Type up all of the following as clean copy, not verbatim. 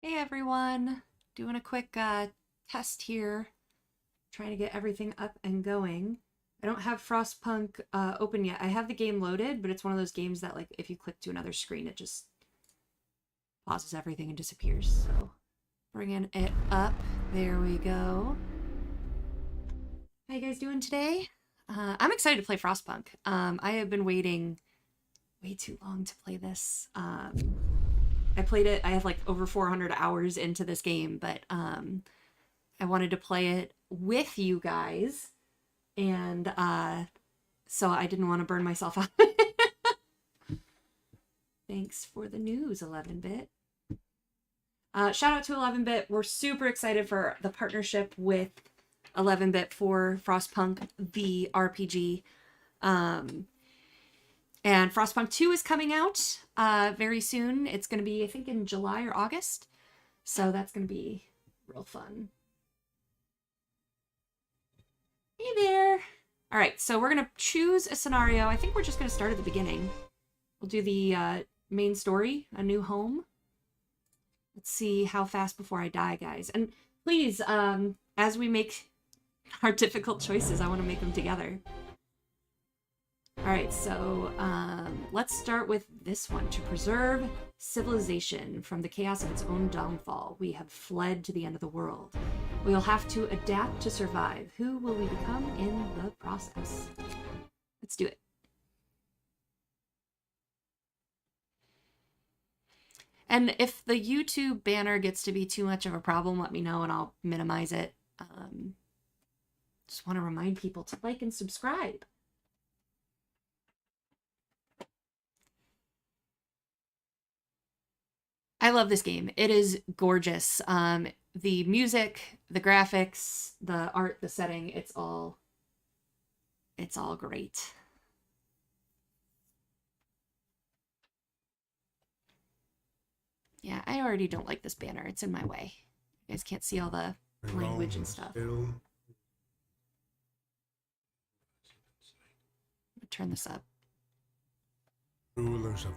Hey everyone, doing a quick test here, trying to get everything up and going. I don't have Frostpunk open yet. I have the game loaded, but it's one of those games that like if you click to another screen, it just pauses everything and disappears. So bringing it up, there we go. How you guys doing today? I'm excited to play Frostpunk. I have been waiting way too long to play this. I played it, I have like over 400 hours into this game, but I wanted to play it with you guys, and so I didn't want to burn myself out. Thanks for the news, 11-bit. Shout out to 11-bit. We're super excited for the partnership with 11-bit for Frostpunk, the RPG. And Frostpunk 2 is coming out very soon. It's going to be, I think, in July or August. So that's going to be real fun. Hey there! Alright, so we're going to choose a scenario. I think we're just going to start at the beginning. We'll do the main story, A New Home. Let's see how fast before I die, guys. And please, as we make our difficult choices, I want to make them together. Alright, so let's start with this one. To preserve civilization from the chaos of its own downfall, we have fled to the end of the world. We'll have to adapt to survive. Who will we become in the process? Let's do it. And if the YouTube banner gets to be too much of a problem, let me know and I'll minimize it. Just want to remind people to like and subscribe. I love this game. It is gorgeous. The music, the graphics, the art, the setting, it's all great. Yeah, I already don't like this banner. It's in my way. You guys can't see all the language and stuff. Turn this up. Rulers of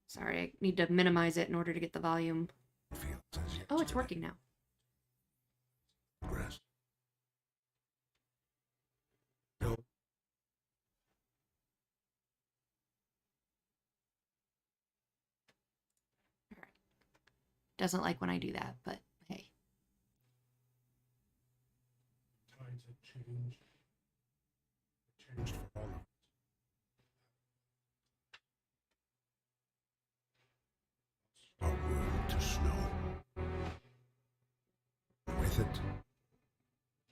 Sorry, I need to minimize it in order to get the volume. Oh, it's working now. Doesn't like when I do that, but hey. Times have changed. Changed for all of us. Our world to snow. With it,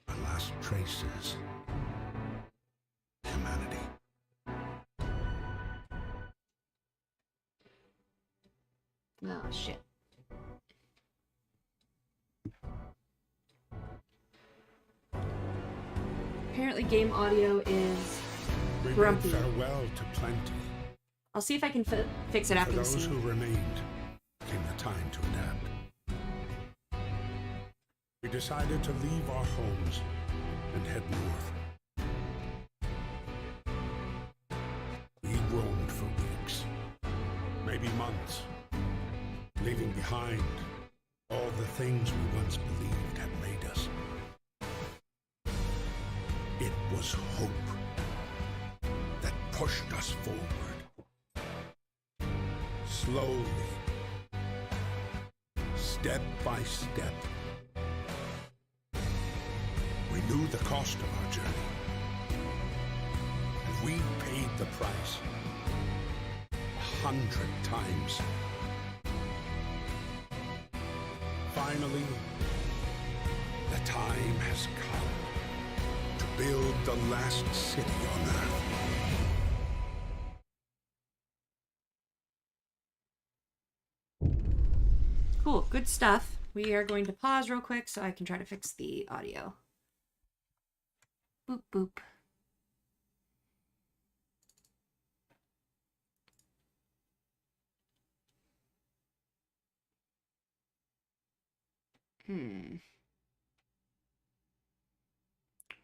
our last traces. Humanity. Oh, shit. Apparently game audio is grumpy. Farewell to plenty. I'll see if I can fix it after the scene. For those who remained, came the time to adapt. We decided to leave our homes and head north. We roamed for weeks, maybe months, leaving behind all the things we once believed had made us. It was hope that pushed us forward. Slowly, step by step, we knew the cost of our journey, and we paid the price 100 times. Finally, the time has come to build the last city on Earth. Cool, good stuff. We are going to pause real quick so I can try to fix the audio. Boop, boop.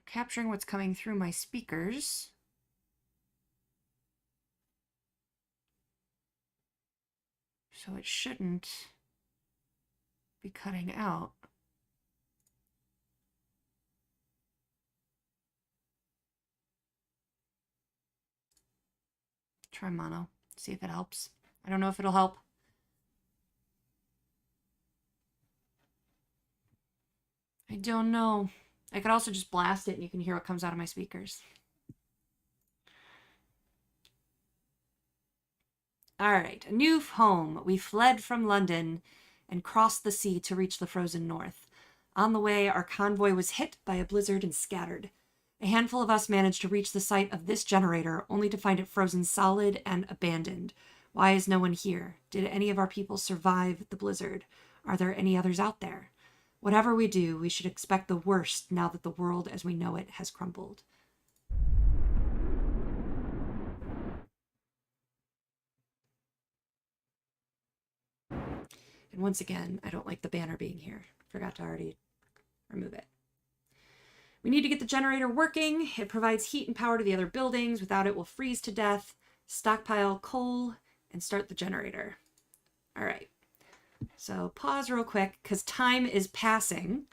Capturing what's coming through my speakers. So it shouldn't be cutting out. Try mono, see if it helps. I don't know if it'll help. I don't know. I could also just blast it and you can hear what comes out of my speakers. All right, a new home. We fled from London and crossed the sea to reach the frozen north. On the way, our convoy was hit by a blizzard and scattered. A handful of us managed to reach the site of this generator, only to find it frozen solid and abandoned. Why is no one here? Did any of our people survive the blizzard? Are there any others out there? Whatever we do, we should expect the worst now that the world as we know it has crumbled. And once again, I don't like the banner being here. Forgot to already remove it. We need to get the generator working. It provides heat and power to the other buildings. Without it, we'll freeze to death. Stockpile coal and start the generator. All right. So pause real quick because time is passing.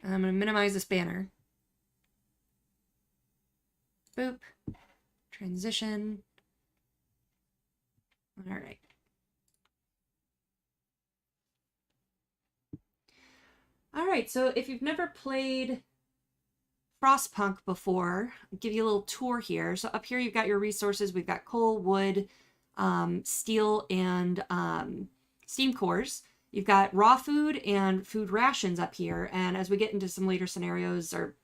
And I'm going to minimize this banner. Boop. Transition. All right. All right, so if you've never played Frostpunk before, I'll give you a little tour here. So up here you've got your resources. We've got coal, wood, steel, and steam cores. You've got raw food and food rations up here. And as we get into some later scenarios or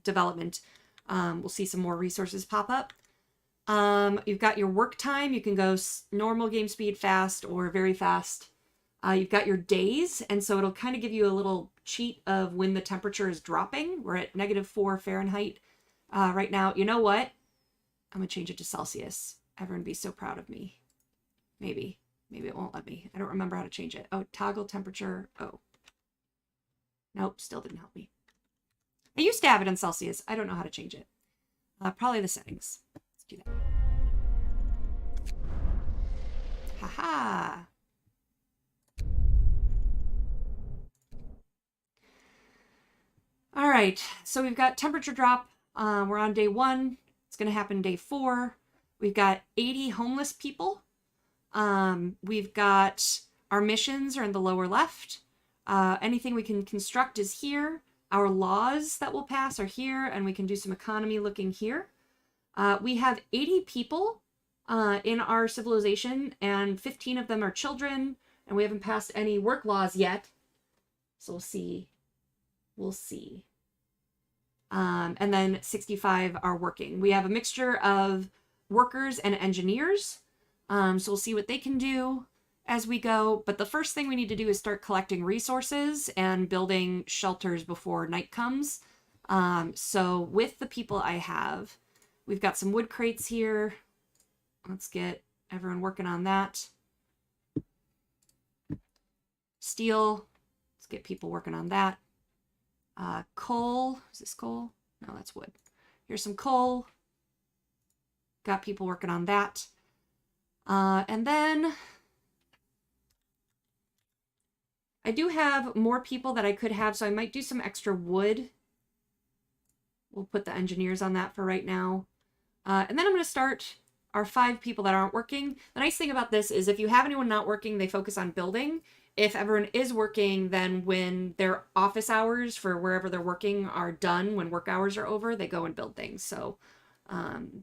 development, we'll see some more resources pop up. You've got your work time. You can go normal game speed, fast, or very fast. You've got your days, and so it'll kind of give you a little cheat of when the temperature is dropping. We're at -4 Fahrenheit right now. You know what? I'm going to change it to Celsius. Everyone would be so proud of me. Maybe. Maybe it won't let me. I don't remember how to change it. Oh, toggle temperature. Oh. Nope, still didn't help me. I used to have it in Celsius. I don't know how to change it. Probably the settings. Let's do that. Haha. All right, so we've got temperature drop. We're on day 1. It's going to happen day 4. We've got 80 homeless people. We've got our missions are in the lower left. Anything we can construct is here. Our laws that will pass are here, and we can do some economy looking here. We have 80 people in our civilization, and 15 of them are children, and we haven't passed any work laws yet. So we'll see. We'll see. And then 65 are working. We have a mixture of workers and engineers. So we'll see what they can do as we go. But the first thing we need to do is start collecting resources and building shelters before night comes. So with the people I have, we've got some wood crates here. Let's get everyone working on that. Steel. Let's get people working on that. Coal. Is this coal? No, that's wood. Here's some coal. Got people working on that. And then I do have more people that I could have, so I might do some extra wood. We'll put the engineers on that for right now. And then I'm going to start our 5 people that aren't working. The nice thing about this is if you have anyone not working, they focus on building. If everyone is working, then when their office hours for wherever they're working are done, when work hours are over, they go and build things. So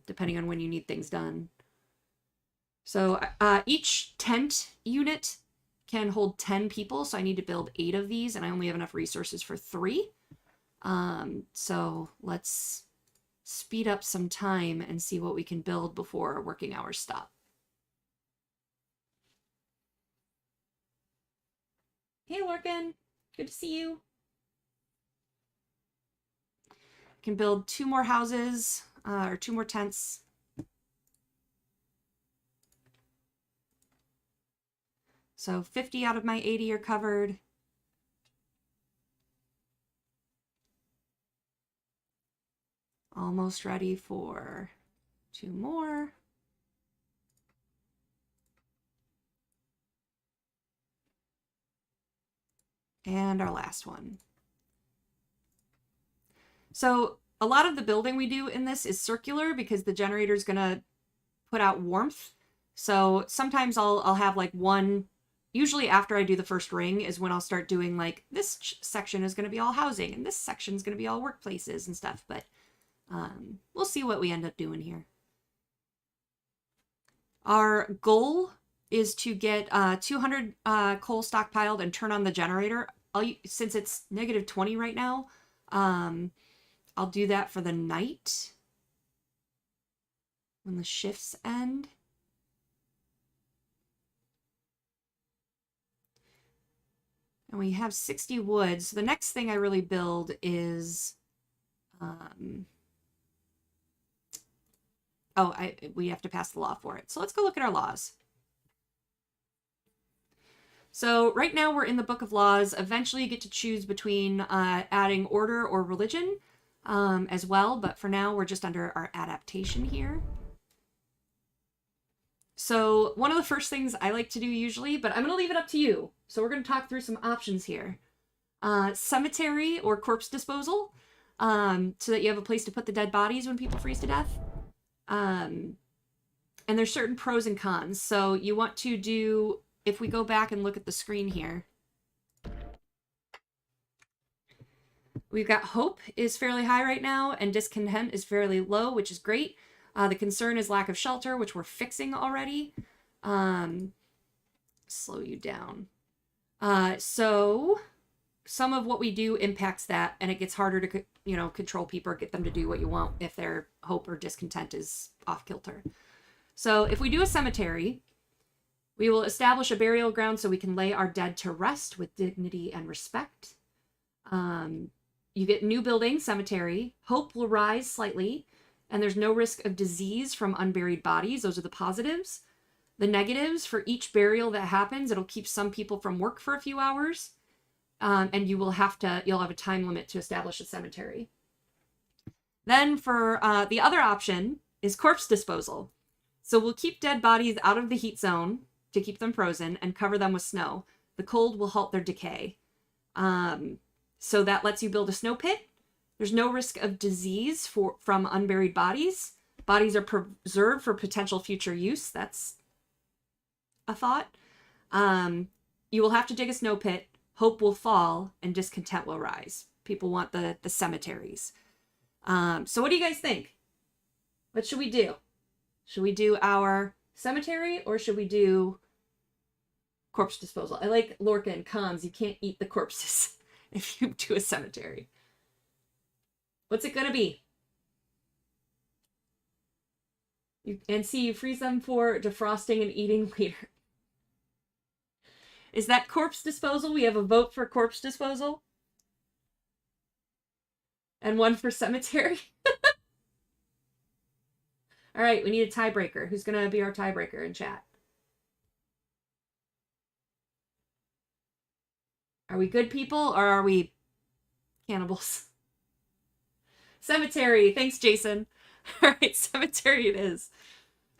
depending on when you need things done. So each tent unit can hold 10 people. So I need to build 8 of these, and I only have enough resources for 3. So let's speed up some time and see what we can build before our working hours stop. Hey, Lorcan. Good to see you. Can build 2 more houses, or 2 more tents. So 50 out of my 80 are covered. Almost ready for 2 more. And our last one. So a lot of the building we do in this is circular because the generator is going to put out warmth. So sometimes I'll have like one, usually after I do the first ring is when I'll start doing like this section is going to be all housing and this section is going to be all workplaces and stuff. But we'll see what we end up doing here. Our goal is to get 200 coal stockpiled and turn on the generator. Since it's -20 right now, I'll do that for the night when the shifts end. And we have 60 wood. So the next thing I really build is, we have to pass the law for it. So let's go look at our laws. So right now we're in the Book of Laws. Eventually you get to choose between adding order or religion as well. But for now we're just under our adaptation here. So one of the first things I like to do usually, but I'm going to leave it up to you. So we're going to talk through some options here. Cemetery or corpse disposal, so that you have a place to put the dead bodies when people freeze to death. And there's certain pros and cons. So you want to do, if we go back and look at the screen here, we've got hope is fairly high right now and discontent is fairly low, which is great. The concern is lack of shelter, which we're fixing already. Slow you down. So some of what we do impacts that, and it gets harder to, control people or get them to do what you want if their hope or discontent is off kilter. So if we do a cemetery, we will establish a burial ground so we can lay our dead to rest with dignity and respect. You get new building, cemetery. Hope will rise slightly, and there's no risk of disease from unburied bodies. Those are the positives. The negatives, for each burial that happens, it'll keep some people from work for a few hours. And you'll have a time limit to establish a cemetery. Then for the other option is corpse disposal. So we'll keep dead bodies out of the heat zone to keep them frozen and cover them with snow. The cold will halt their decay. So that lets you build a snow pit. There's no risk of disease from unburied bodies. Bodies are preserved for potential future use. That's a thought. You will have to dig a snow pit. Hope will fall and discontent will rise. People want the cemeteries. So what do you guys think? What should we do? Should we do our cemetery or should we do corpse disposal? I like Lorca and cons. You can't eat the corpses if you do a cemetery. What's it gonna be? You freeze them for defrosting and eating later. Is that corpse disposal? We have a vote for corpse disposal. And one for cemetery. All right, we need a tiebreaker. Who's going to be our tiebreaker in chat? Are we good people or are we cannibals? Cemetery. Thanks, Jason. All right, cemetery it is.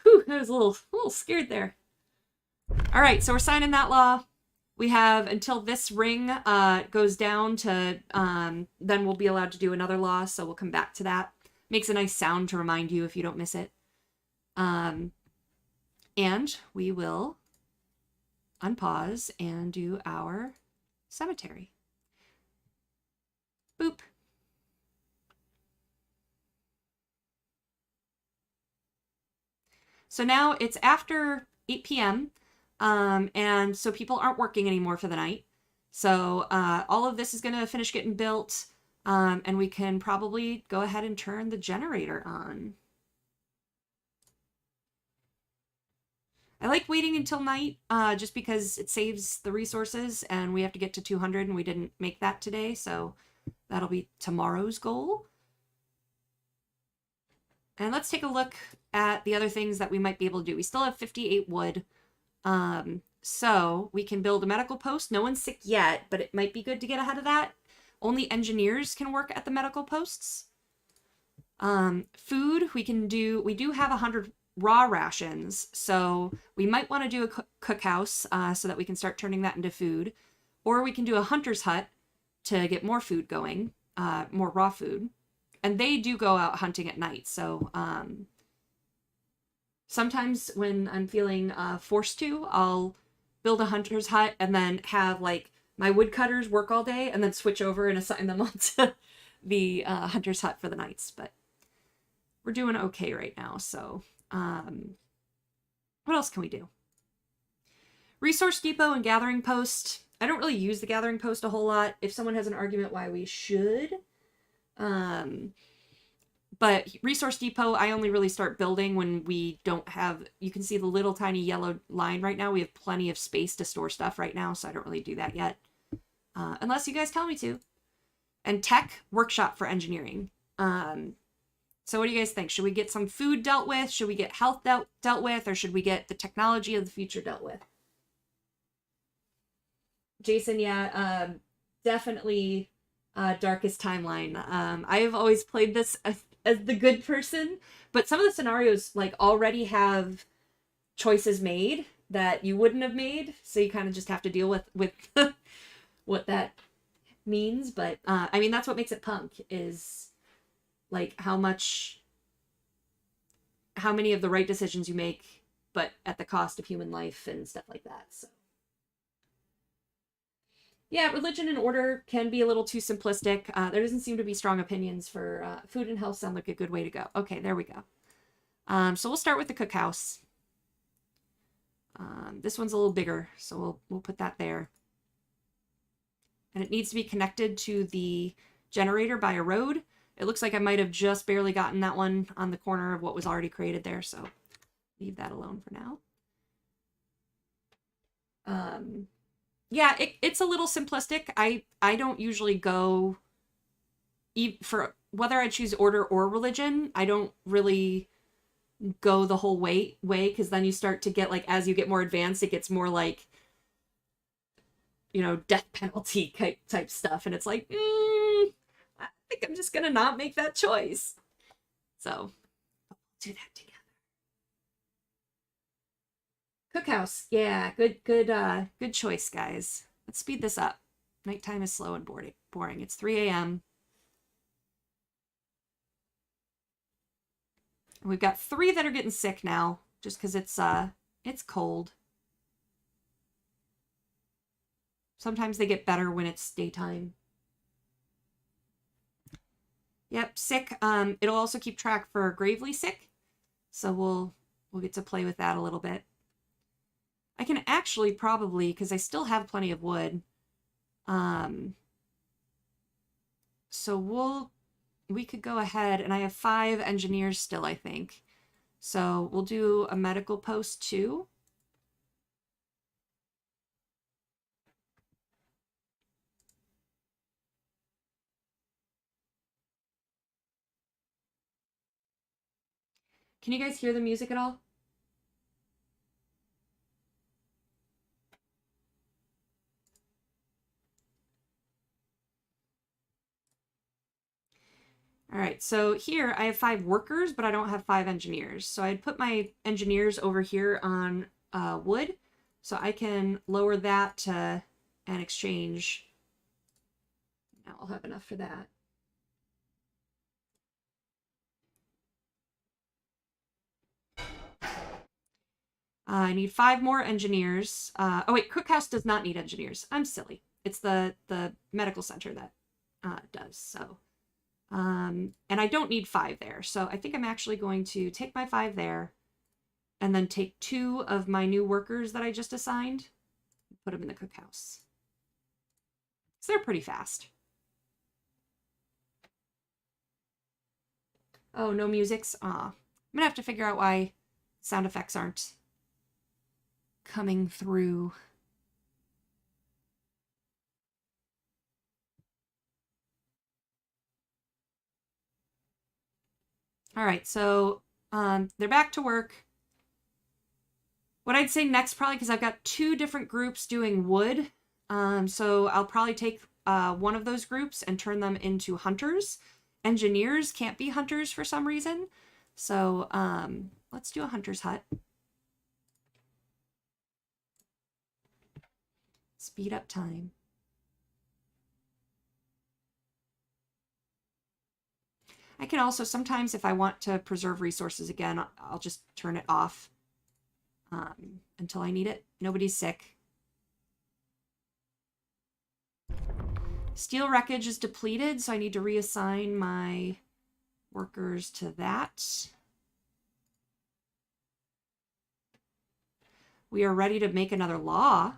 Whew, I was a little scared there. All right, so we're signing that law. We have until this ring goes down to, then we'll be allowed to do another law, so we'll come back to that. Makes a nice sound to remind you if you don't miss it. And we will unpause and do our cemetery. Boop. So now it's after 8 p.m., and so people aren't working anymore for the night. So all of this is going to finish getting built, and we can probably go ahead and turn the generator on. I like waiting until night just because it saves the resources, and we have to get to 200, and we didn't make that today, so that'll be tomorrow's goal. And let's take a look at the other things that we might be able to do. We still have 58 wood. So we can build a medical post. No one's sick yet, but it might be good to get ahead of that. Only engineers can work at the medical posts. Food, we do have 100 raw rations, so we might want to do a cookhouse so that we can start turning that into food. or we can do a hunter's hut to get more food going, more raw food. And they do go out hunting at night. So sometimes when I'm feeling forced to, I'll build a hunter's hut and then have like my woodcutters work all day and then switch over and assign them all to the hunter's hut for the nights. But we're doing okay right now. So what else can we do? Resource depot and gathering post. I don't really use the gathering post a whole lot. If someone has an argument why we should. But resource depot, I only really start building when we don't have, you can see the little tiny yellow line right now. We have plenty of space to store stuff right now, so I don't really do that yet. Unless you guys tell me to. And tech, workshop for engineering. So what do you guys think? Should we get some food dealt with? Should we get health dealt with? Or should we get the technology of the future dealt with? Jason, yeah, definitely Darkest Timeline. I have always played this as the good person, but some of the scenarios like already have choices made that you wouldn't have made, so you kind of just have to deal with what that means. But I mean, that's what makes it punk, is like how many of the right decisions you make, but at the cost of human life and stuff like that. So yeah, religion and order can be a little too simplistic. There doesn't seem to be strong opinions for food and health. Sound like a good way to go. Okay, there we go. So we'll start with the cookhouse. This one's a little bigger, so we'll put that there. And it needs to be connected to the generator by a road. It looks like I might have just barely gotten that one on the corner of what was already created there, so leave that alone for now. Yeah, it's a little simplistic. I don't usually go for whether I choose order or religion. I don't really go the whole way because then you start to get like, as you get more advanced, it gets more like, you know, death penalty type stuff, and it's like, I think I'm just gonna not make that choice. So we'll do that together. Cookhouse, yeah, good choice, guys. Let's speed this up. Nighttime is slow and boring. It's 3 a.m. We've got 3 that are getting sick now, just because it's cold. Sometimes they get better when it's daytime. Yep, sick. It'll also keep track for gravely sick, so we'll get to play with that a little bit. I can actually probably, because I still have plenty of wood, so we could go ahead, and I have 5 engineers still, I think. So we'll do a medical post too. Can you guys hear the music at all? All right, so here I have 5 workers, but I don't have 5 engineers. So I'd put my engineers over here on wood, so I can lower that to an exchange. Now I'll have enough for that. I need 5 more engineers. Oh wait, Cookhouse does not need engineers. I'm silly. It's the medical center that does, so. And I don't need 5 there, so I think I'm actually going to take my 5 there and then take 2 of my new workers that I just assigned, put them in the cookhouse. So they're pretty fast. Oh, no musics? Aw. I'm gonna have to figure out why sound effects aren't coming through. All right, so they're back to work. What I'd say next, probably, because I've got 2 different groups doing wood, so I'll probably take one of those groups and turn them into hunters. Engineers can't be hunters for some reason, so let's do a hunter's hut. Speed up time. I can also, sometimes if I want to preserve resources again, I'll just turn it off until I need it. Nobody's sick. Steel wreckage is depleted, so I need to reassign my workers to that. We are ready to make another law.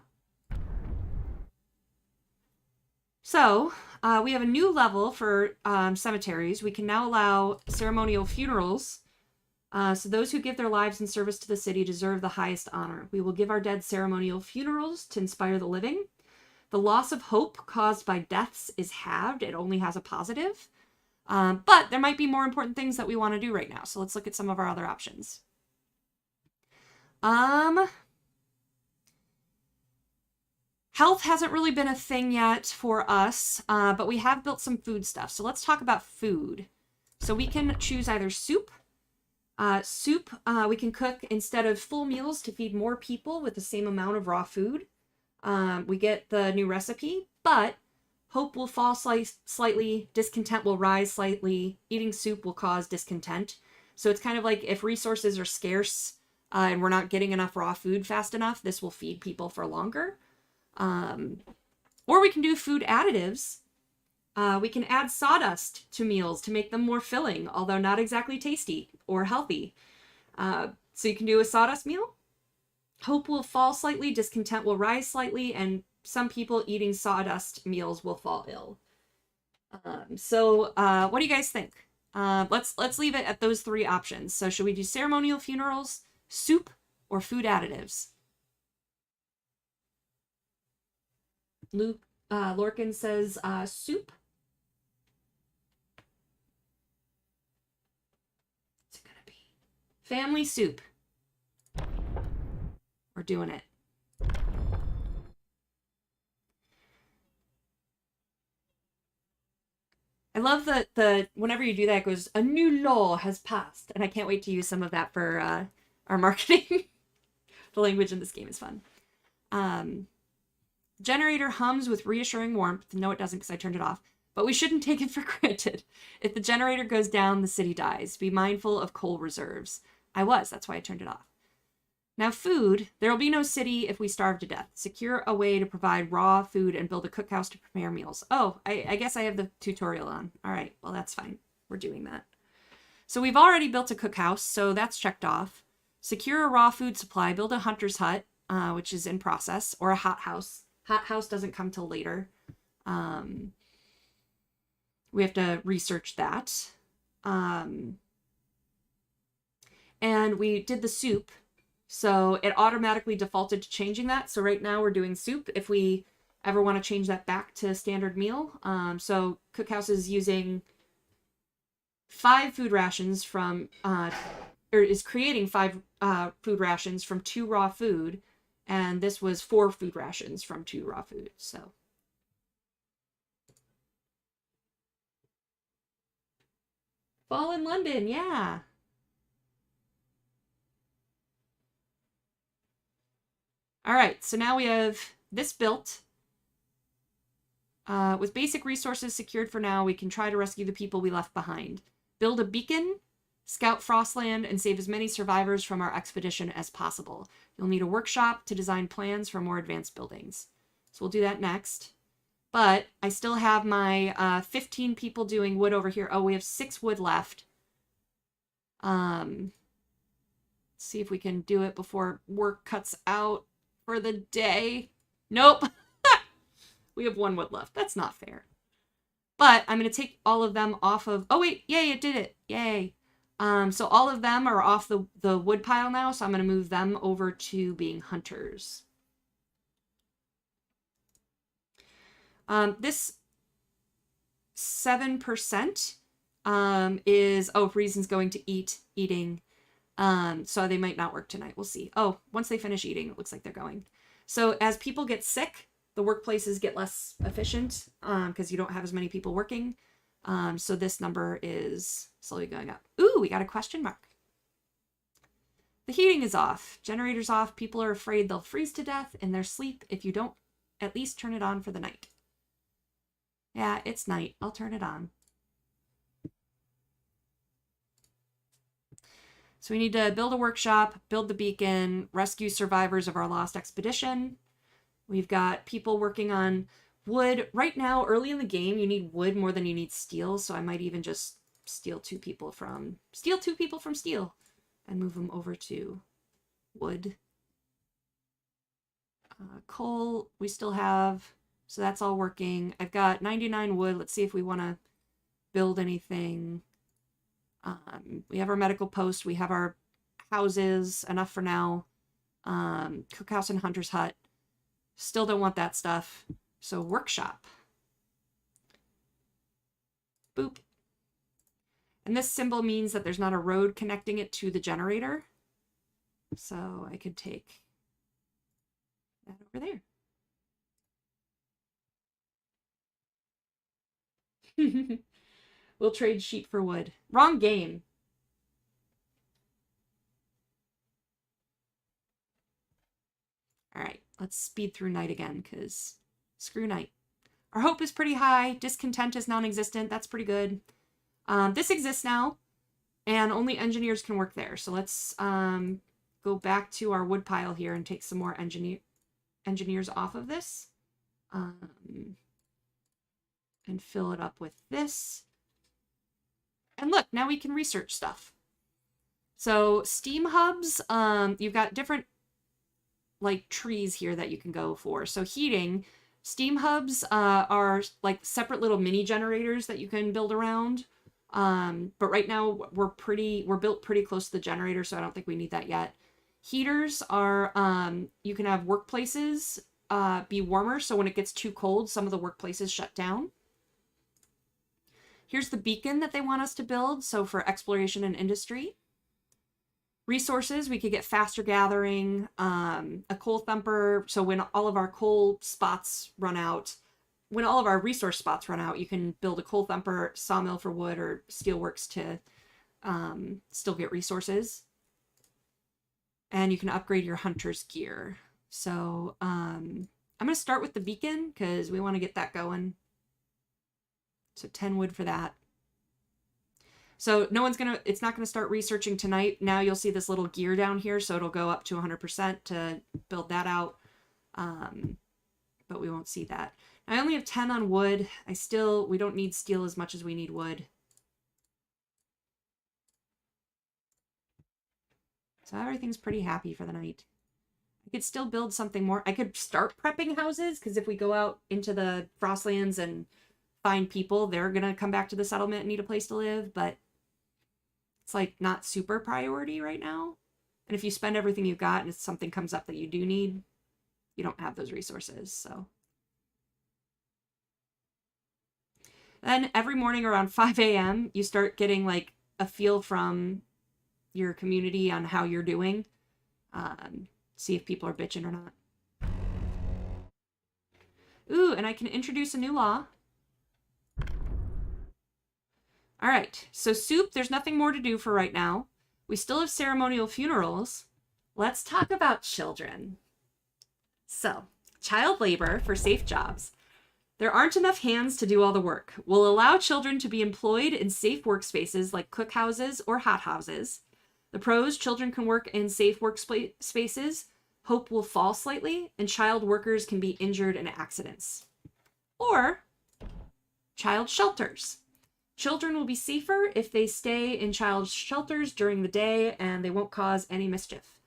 So, we have a new level for cemeteries. We can now allow ceremonial funerals. So those who give their lives in service to the city deserve the highest honor. We will give our dead ceremonial funerals to inspire the living. The loss of hope caused by deaths is halved. It only has a positive. But there might be more important things that we want to do right now. So let's look at some of our other options. Health hasn't really been a thing yet for us, but we have built some food stuff. So let's talk about food. So we can choose either soup. We can cook instead of full meals to feed more people with the same amount of raw food. We get the new recipe, but hope will fall slightly, discontent will rise slightly, eating soup will cause discontent. So it's kind of like if resources are scarce and we're not getting enough raw food fast enough, this will feed people for longer. Or we can do food additives. We can add sawdust to meals to make them more filling, although not exactly tasty or healthy. So you can do a sawdust meal. Hope will fall slightly, discontent will rise slightly, and some people eating sawdust meals will fall ill. What do you guys think? Let's leave it at those three options. So should we do ceremonial funerals, soup, or food additives? Luke Lorcan says soup. What's it gonna be? Family soup. We're doing it. I love the whenever you do that, it goes, a new law has passed. And I can't wait to use some of that for our marketing. The language in this game is fun. Generator hums with reassuring warmth. No, it doesn't because I turned it off. But we shouldn't take it for granted. If the generator goes down, the city dies. Be mindful of coal reserves. That's why I turned it off. Now food, there will be no city if we starve to death. Secure a way to provide raw food and build a cookhouse to prepare meals. Oh, I guess I have the tutorial on. All right, well, that's fine. We're doing that. So we've already built a cookhouse, so that's checked off. Secure a raw food supply, build a hunter's hut, which is in process, or a hothouse. Hothouse doesn't come till later. We have to research that. And we did the soup. So it automatically defaulted to changing that. So right now we're doing soup if we ever want to change that back to standard meal. So Cookhouse is using 5 food rations from, or is creating 5 food rations from 2 raw food. And this was 4 food rations from 2 raw food. So. Fall in London, yeah. All right, so now we have this built. With basic resources secured for now, we can try to rescue the people we left behind. Build a beacon, scout Frostland, and save as many survivors from our expedition as possible. You'll need a workshop to design plans for more advanced buildings. So we'll do that next. But I still have my 15 people doing wood over here. Oh, we have 6 wood left. Let's see if we can do it before work cuts out for the day. Nope. We have 1 wood left. That's not fair. But I'm going to take all of them off of... Oh, wait. Yay, it did it. Yay. So all of them are off the wood pile now, so I'm going to move them over to being hunters. This 7% is... Oh, reasons going to eating. So they might not work tonight. We'll see. Oh, once they finish eating, it looks like they're going. So as people get sick, the workplaces get less efficient because you don't have as many people working. So this number is slowly going up. Ooh, we got a question mark. The heating is off. Generator's off. People are afraid they'll freeze to death in their sleep if you don't at least turn it on for the night. Yeah, it's night. I'll turn it on. So we need to build a workshop, build the beacon, rescue survivors of our lost expedition. We've got people working on wood. Right now, early in the game, you need wood more than you need steel, so I might even just steal two people from steel and move them over to wood. Coal, we still have, so that's all working. I've got 99 wood. Let's see if we want to build anything. We have our medical post. We have our houses. Enough for now. Cookhouse and hunter's hut. Still don't want that stuff. So workshop. Boop. And this symbol means that there's not a road connecting it to the generator. So I could take that over there. We'll trade sheep for wood. Wrong game. All right, let's speed through night again, because screw night. Our hope is pretty high. Discontent is non-existent. That's pretty good. This exists now, and only engineers can work there. So let's go back to our wood pile here and take some more engineers off of this. And fill it up with this. And look, now we can research stuff. So steam hubs, you've got different like trees here that you can go for. So heating, steam hubs are like separate little mini generators that you can build around. But right now we're built pretty close to the generator, so I don't think we need that yet. Heaters are, you can have workplaces be warmer, so when it gets too cold, some of the workplaces shut down. Here's the beacon that they want us to build, so for exploration and industry. Resources, we could get faster gathering, a coal thumper, so when all of our coal spots run out, when all of our resource spots run out, you can build a coal thumper, sawmill for wood, or steelworks to still get resources. And you can upgrade your hunter's gear. So I'm going to start with the beacon, because we want to get that going. So 10 wood for that. So it's not going to start researching tonight. Now you'll see this little gear down here, so it'll go up to 100% to build that out. But we won't see that. I only have 10 on wood. We don't need steel as much as we need wood. So everything's pretty happy for the night. I could still build something more. I could start prepping houses, because if we go out into the Frostlands and find people, they're going to come back to the settlement and need a place to live, but it's like not super priority right now. And if you spend everything you've got and if something comes up that you do need, you don't have those resources. So then every morning around 5 a.m., you start getting like a feel from your community on how you're doing. See if people are bitching or not. Ooh, and I can introduce a new law. All right, so soup, there's nothing more to do for right now. We still have ceremonial funerals. Let's talk about children. So, child labor for safe jobs. There aren't enough hands to do all the work. We'll allow children to be employed in safe workspaces like cookhouses or hothouses. The pros, children can work in safe workspaces. Hope will fall slightly, and child workers can be injured in accidents. Or child shelters. Children will be safer if they stay in child shelters during the day, and they won't cause any mischief.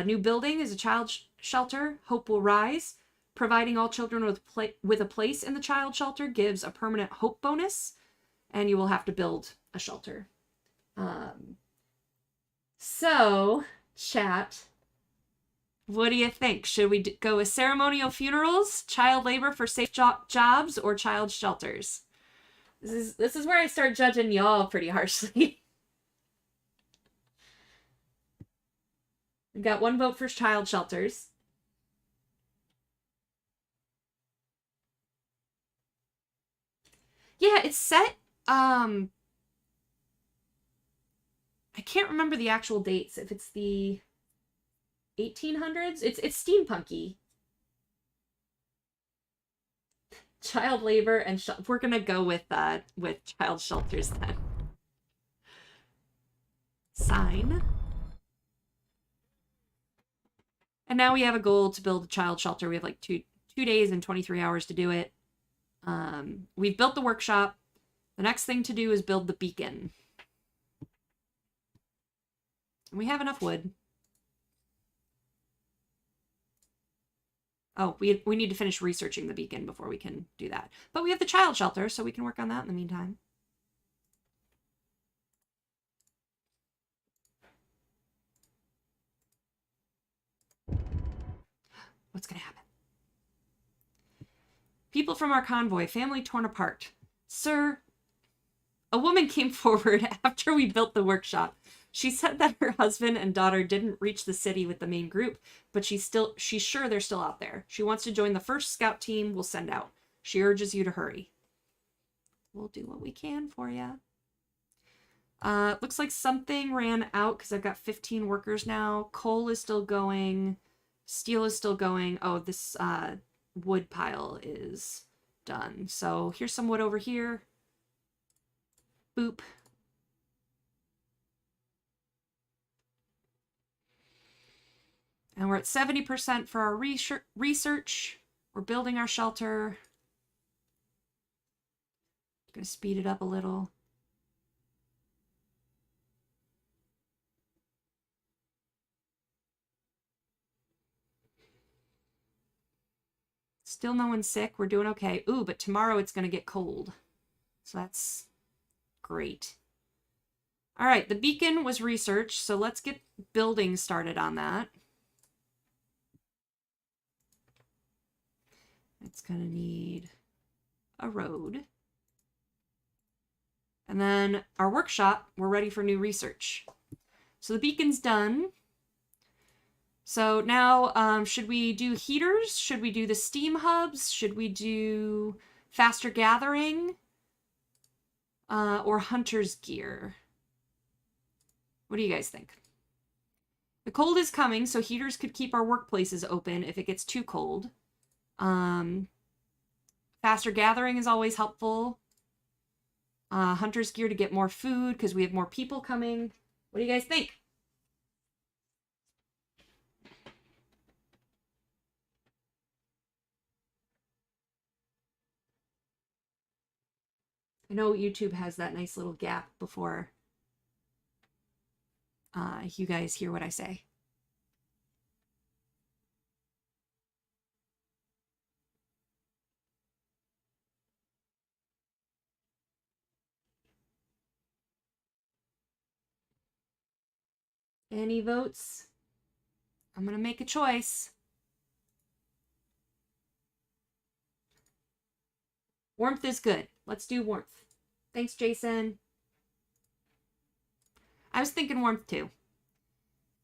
New building is a child shelter. Hope will rise. Providing all children with a place in the child shelter gives a permanent hope bonus, and you will have to build a shelter. So, chat, what do you think? Should we go with ceremonial funerals, child labor for safe jobs, or child shelters? This is where I start judging y'all pretty harshly. We've got one vote for child shelters. Yeah, it's set, I can't remember the actual dates, if it's the 1800s. It's steampunky. Child labor and we're gonna go with child shelters then. Sign. And now we have a goal to build a child shelter. We have like two days and 23 hours to do it. We've built the workshop. The next thing to do is build the beacon. And we have enough wood. Oh, we need to finish researching the beacon before we can do that. But we have the child shelter, so we can work on that in the meantime. What's going to happen? People from our convoy, family torn apart. Sir, a woman came forward after we built the workshop. She said that her husband and daughter didn't reach the city with the main group, but she's sure they're still out there. She wants to join the first scout team we'll send out. She urges you to hurry. We'll do what we can for you. Looks like something ran out because I've got 15 workers now. Coal is still going. Steel is still going. Oh, this wood pile is done. So here's some wood over here. Boop. And we're at 70% for our research. We're building our shelter. Gonna speed it up a little. Still no one's sick. We're doing okay. Ooh, but tomorrow it's gonna get cold. So that's great. All right, the beacon was researched, so let's get building started on that. It's gonna need a road. And then our workshop, we're ready for new research. So the beacon's done. So now, should we do heaters? Should we do the steam hubs? Should we do faster gathering? Or hunter's gear? What do you guys think? The cold is coming, so heaters could keep our workplaces open if it gets too cold. Faster gathering is always helpful. Hunter's gear to get more food because we have more people coming. What do you guys think? I know YouTube has that nice little gap before you guys hear what I say. Any votes? I'm going to make a choice. Warmth is good. Let's do warmth. Thanks, Jason. I was thinking warmth too.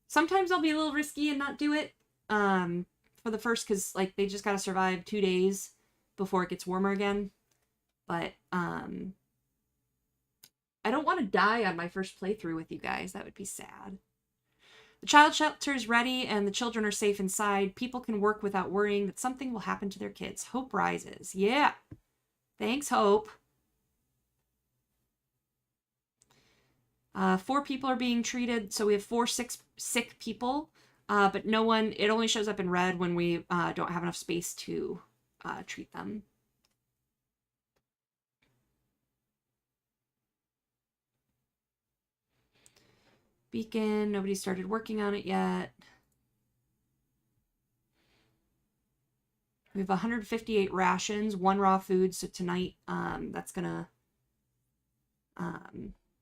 Sometimes I'll be a little risky and not do it for the first, because like they just got to survive 2 days before it gets warmer again. But I don't want to die on my first playthrough with you guys. That would be sad. The child shelter is ready and the children are safe inside. People can work without worrying that something will happen to their kids. Hope rises. Yeah. Thanks, Hope. 4 people are being treated, so we have 4 sick people, but no one, it only shows up in red when we don't have enough space to treat them. Beacon, nobody started working on it yet. We have 158 rations, 1 raw food, so tonight that's gonna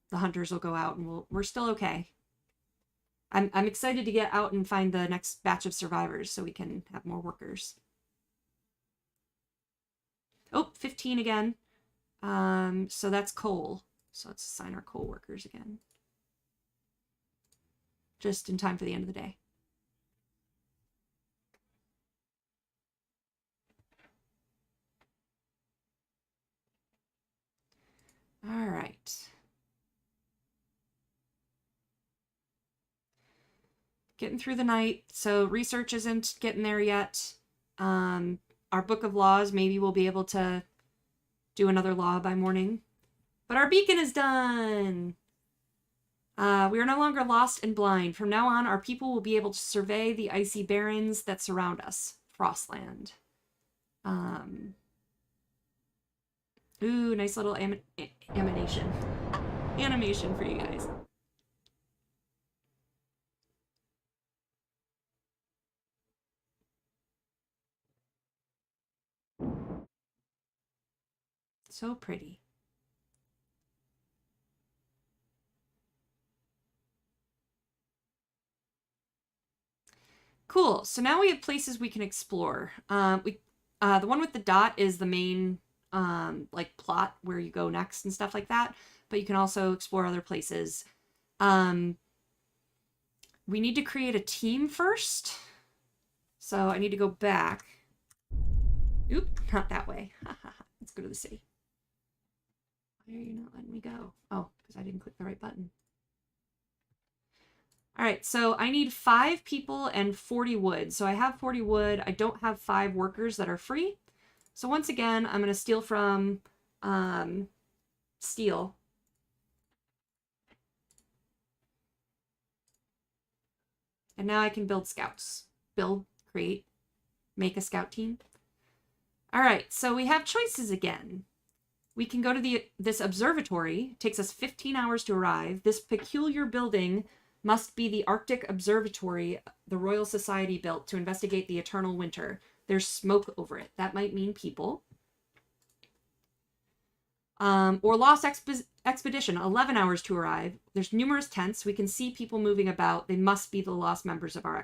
the hunters will go out and we're still okay. I'm excited to get out and find the next batch of survivors so we can have more workers. Oh, 15 again. So that's coal. So let's assign our coal workers again. Just in time for the end of the day. All right. Getting through the night. So research isn't getting there yet. Our book of laws, maybe we'll be able to do another law by morning. But our beacon is done. We are no longer lost and blind. From now on, our people will be able to survey the icy barrens that surround us. Frostland. Ooh, nice little animation. Animation for you guys. So pretty. Cool. So now we have places we can explore. The one with the dot is the main like plot where you go next and stuff like that. But you can also explore other places. We need to create a team first. So I need to go back. Oop, not that way. Let's go to the city. Why are you not letting me go? Oh, because I didn't click the right button. All right, so I need 5 people and 40 wood. So I have 40 wood. I don't have 5 workers that are free. So once again, I'm going to steal from steel. And now I can build scouts. Build, create, make a scout team. All right, so we have choices again. We can go to this observatory. It takes us 15 hours to arrive. This peculiar building must be the Arctic Observatory the Royal Society built to investigate the eternal winter. There's smoke over it. That might mean people. Or Lost Expedition, 11 hours to arrive. There's numerous tents. We can see people moving about. They must be the lost members of our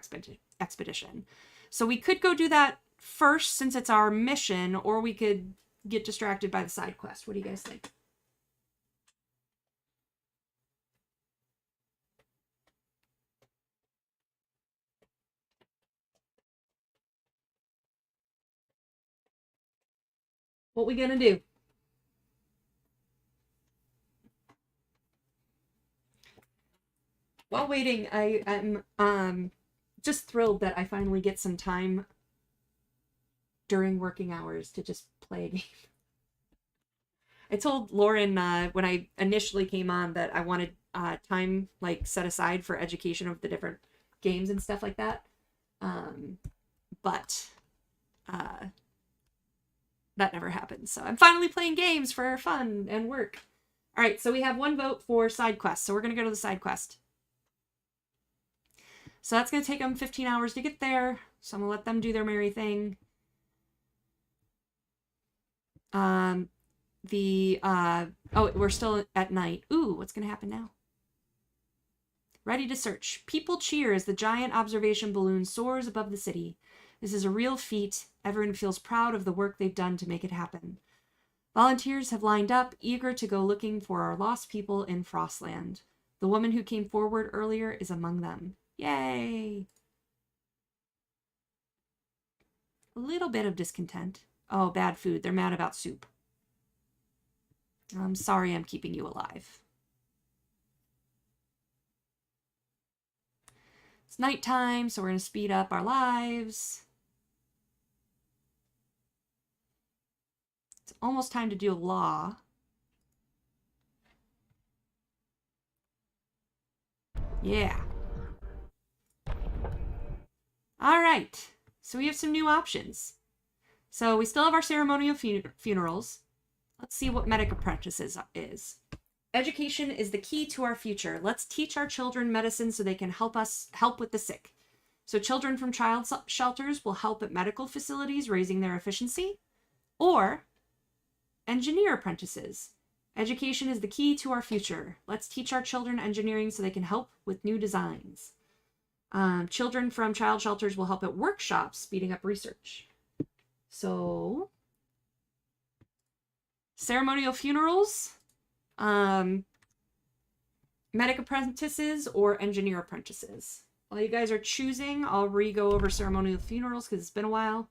expedition. So we could go do that first since it's our mission, or we could get distracted by the side quest. What do you guys think? What we gonna do? While waiting, I'm just thrilled that I finally get some time during working hours to just play a game. I told Lauren when I initially came on that I wanted time like set aside for education of the different games and stuff like that. But that never happened. So I'm finally playing games for fun and work. All right, so we have 1 vote for side quest. So we're going to go to the side quest. So that's going to take them 15 hours to get there. So I'm going to let them do their merry thing. Oh, we're still at night. Ooh, what's going to happen now? Ready to search. People cheer as the giant observation balloon soars above the city. This is a real feat. Everyone feels proud of the work they've done to make it happen. Volunteers have lined up, eager to go looking for our lost people in Frostland. The woman who came forward earlier is among them. Yay! A little bit of discontent. Oh, bad food. They're mad about soup. I'm sorry I'm keeping you alive. It's nighttime, so we're going to speed up our lives. It's almost time to do law. Yeah. All right. So we have some new options. So we still have our ceremonial funerals. Let's see what medic apprentices is. Education is the key to our future. Let's teach our children medicine so they can help with the sick. So children from child shelters will help at medical facilities, raising their efficiency. Or engineer apprentices. Education is the key to our future. Let's teach our children engineering so they can help with new designs. Children from child shelters will help at workshops, speeding up research. So, ceremonial funerals, medic apprentices, or engineer apprentices. While you guys are choosing, I'll re-go over ceremonial funerals because it's been a while.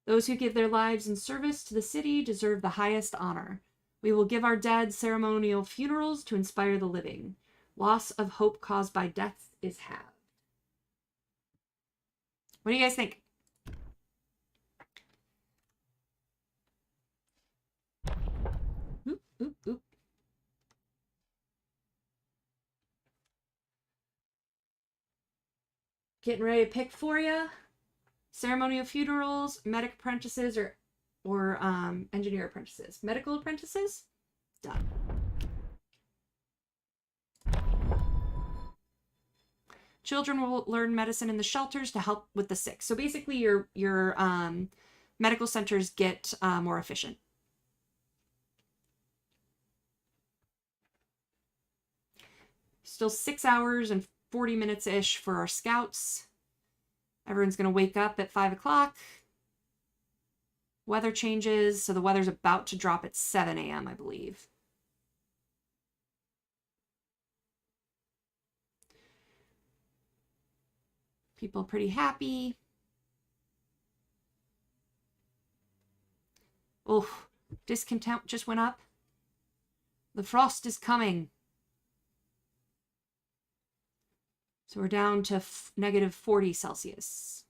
Those who give their lives in service to the city deserve the highest honor. We will give our dead ceremonial funerals to inspire the living. Loss of hope caused by death is halved. What do you guys think? Oop, oop, oop. Getting ready to pick for you. Ceremonial funerals, medic apprentices, or engineer apprentices. Medical apprentices? Done. Children will learn medicine in the shelters to help with the sick. So basically your medical centers get more efficient. Still 6 hours and 40 minutes-ish for our scouts. Everyone's going to wake up at 5 o'clock. Weather changes, so the weather's about to drop at 7 a.m., I believe. People pretty happy. Oh, discontent just went up. The frost is coming. So we're down to negative 40 Celsius.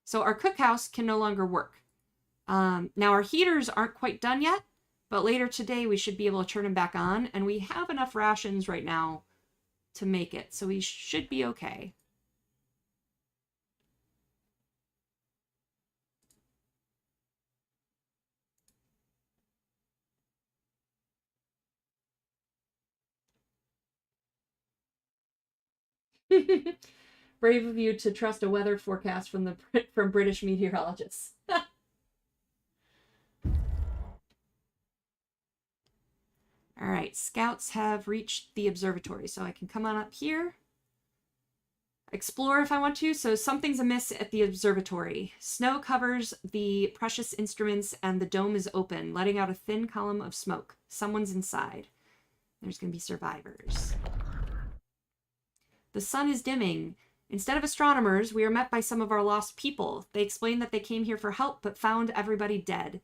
So our cookhouse can no longer work. Now our heaters aren't quite done yet, but later today we should be able to turn them back on, and we have enough rations right now to make it, so we should be okay. Brave of you to trust a weather forecast from British meteorologists. All right, scouts have reached the observatory, so I can come on up here. Explore if I want to. So something's amiss at the observatory. Snow covers the precious instruments and the dome is open, letting out a thin column of smoke. Someone's inside. There's going to be survivors. The sun is dimming. Instead of astronomers, we are met by some of our lost people. They explain that they came here for help, but found everybody dead.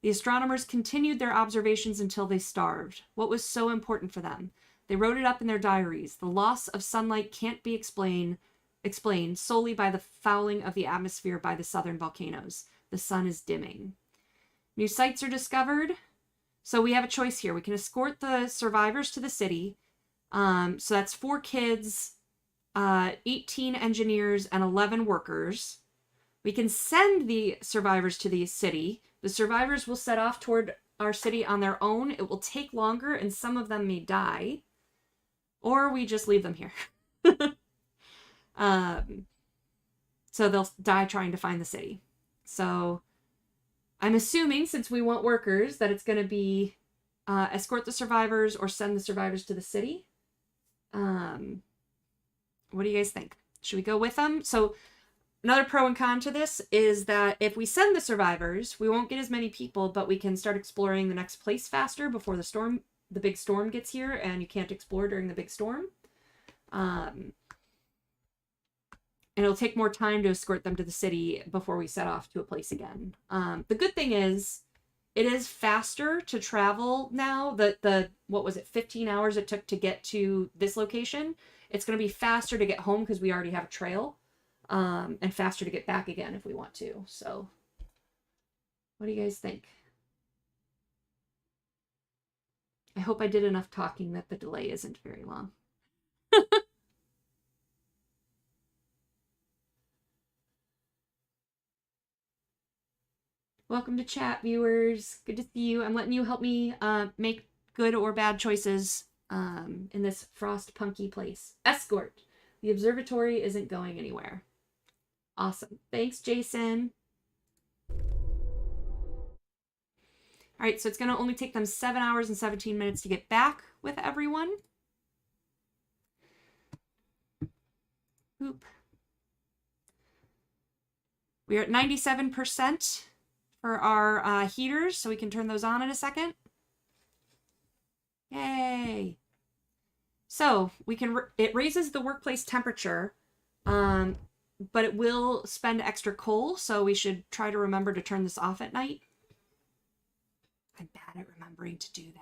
The astronomers continued their observations until they starved. What was so important for them? They wrote it up in their diaries. The loss of sunlight can't be explained solely by the fouling of the atmosphere by the southern volcanoes. The sun is dimming. New sites are discovered. So we have a choice here. We can escort the survivors to the city. So that's 4 kids, 18 engineers, and 11 workers. We can send the survivors to the city. The survivors will set off toward our city on their own. It will take longer, and some of them may die. Or we just leave them here. So they'll die trying to find the city. So I'm assuming, since we want workers, that it's going to be escort the survivors or send the survivors to the city. What do you guys think? Should we go with them? So another pro and con to this is that if we send the survivors, we won't get as many people, but we can start exploring the next place faster before the big storm gets here, and you can't explore during the big storm. And it'll take more time to escort them to the city before we set off to a place again. The good thing is, it is faster to travel now. What was it, 15 hours it took to get to this location? It's going to be faster to get home because we already have a trail. And faster to get back again if we want to. So, what do you guys think? I hope I did enough talking that the delay isn't very long. Welcome to chat, viewers. Good to see you. I'm letting you help me make good or bad choices in this Frostpunky place. Escort. The observatory isn't going anywhere. Awesome. Thanks, Jason. All right, so it's going to only take them 7 hours and 17 minutes to get back with everyone. Oop. We are at 97% for our heaters, so we can turn those on in a second. Yay. So we can, it raises the workplace temperature, but it will spend extra coal, so we should try to remember to turn this off at night. I'm bad at remembering to do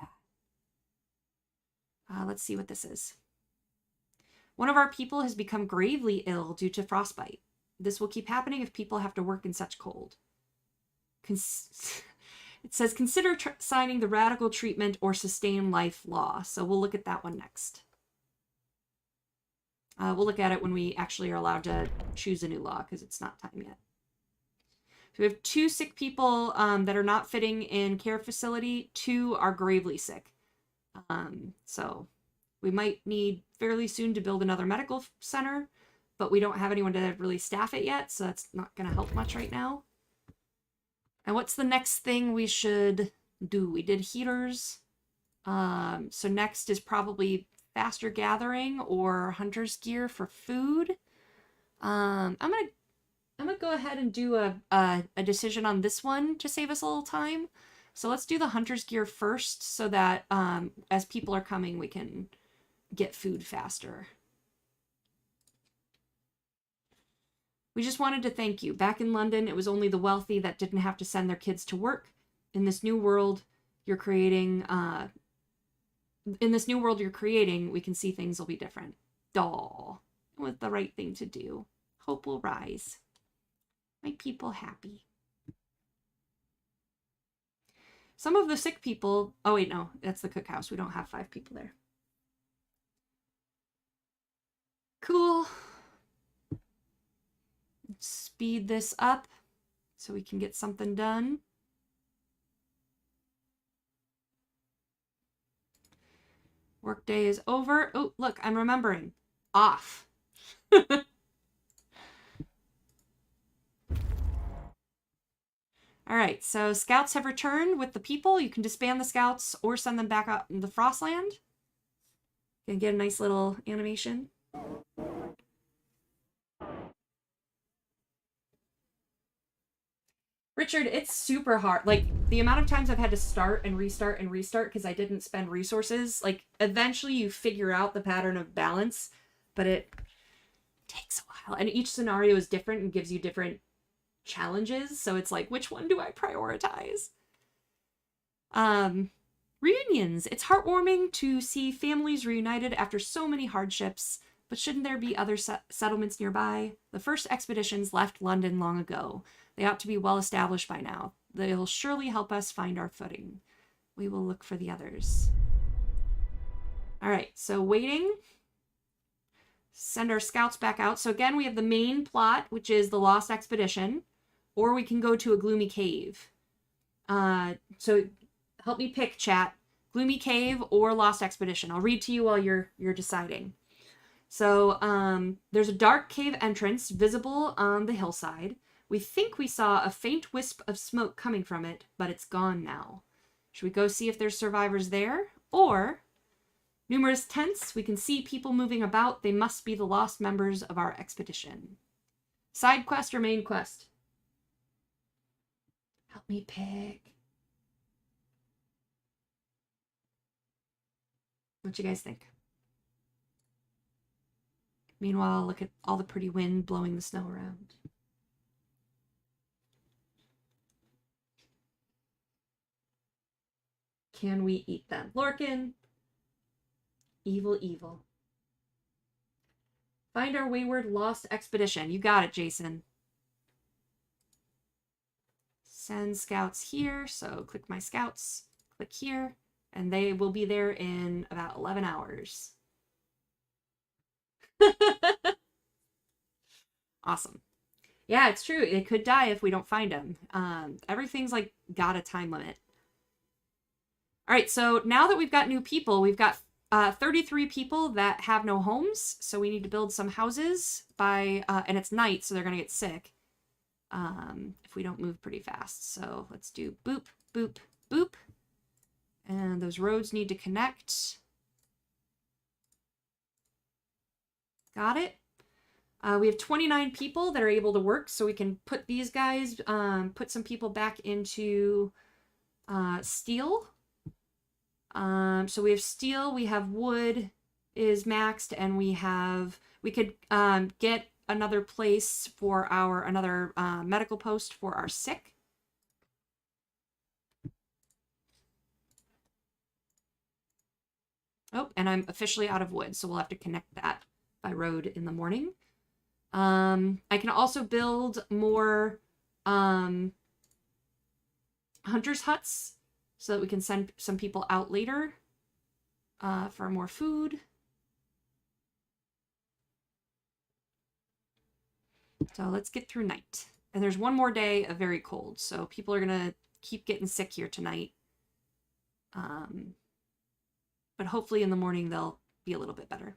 that. Let's see what this is. One of our people has become gravely ill due to frostbite. This will keep happening if people have to work in such cold. It says, consider signing the radical treatment or sustain life law. So we'll look at that one next. We'll look at it when we actually are allowed to choose a new law, because it's not time yet. So we have 2 sick people that are not fitting in care facility. 2 are gravely sick. So we might need fairly soon to build another medical center, but we don't have anyone to really staff it yet, so that's not going to help much right now. And what's the next thing we should do? We did heaters. So next is probably faster gathering or hunter's gear for food. I'm gonna go ahead and do a decision on this one to save us a little time. So let's do the hunter's gear first, so that as people are coming, we can get food faster. We just wanted to thank you. Back in London, it was only the wealthy that didn't have to send their kids to work. In this new world you're creating, we can see things will be different. Doll. It was the right thing to do. Hope will rise. Make people happy. Some of the sick people... Oh, wait, no. That's the cookhouse. We don't have 5 people there. Cool. Let's speed this up so we can get something done. Workday is over. Oh, look, I'm remembering. Off. All right, so scouts have returned with the people. You can disband the scouts or send them back out in the Frostland. Gonna get a nice little animation. Richard, it's super hard. Like, the amount of times I've had to start and restart because I didn't spend resources. Like, eventually you figure out the pattern of balance, but it takes a while. And each scenario is different and gives you different challenges. So it's like, which one do I prioritize? Reunions. It's heartwarming to see families reunited after so many hardships. But shouldn't there be other settlements nearby? The first expeditions left London long ago. They ought to be well established by now. They'll surely help us find our footing. We will look for the others. All right, so waiting. Send our scouts back out. So again, we have the main plot, which is the Lost Expedition, or we can go to a gloomy cave. So help me pick, chat. Gloomy cave or Lost Expedition. I'll read to you while you're deciding. So there's a dark cave entrance visible on the hillside. We think we saw a faint wisp of smoke coming from it, but it's gone now. Should we go see if there's survivors there? Or numerous tents. We can see people moving about. They must be the lost members of our expedition. Side quest or main quest? Help me pick. What you guys think? Meanwhile, look at all the pretty wind blowing the snow around. Can we eat them? Lorcan. Evil, evil. Find our wayward lost expedition. You got it, Jason. Send scouts here. So click my scouts. Click here. And they will be there in about 11 hours. Awesome. Yeah, it's true. It could die if we don't find them. Everything's like got a time limit. All right, so now that we've got new people, we've got 33 people that have no homes. So we need to build some houses by, and it's night, so they're going to get sick if we don't move pretty fast. So let's do boop, boop, boop. And those roads need to connect. Got it. We have 29 people that are able to work, so we can put these guys, put some people back into steel. So we have steel, we have wood is maxed, and we could get another place for another medical post for our sick. Oh, and I'm officially out of wood, so we'll have to connect that by road in the morning. I can also build more hunters' huts so that we can send some people out later for more food. So let's get through night. And there's one more day of very cold, so people are gonna keep getting sick here tonight. But hopefully in the morning they'll be a little bit better.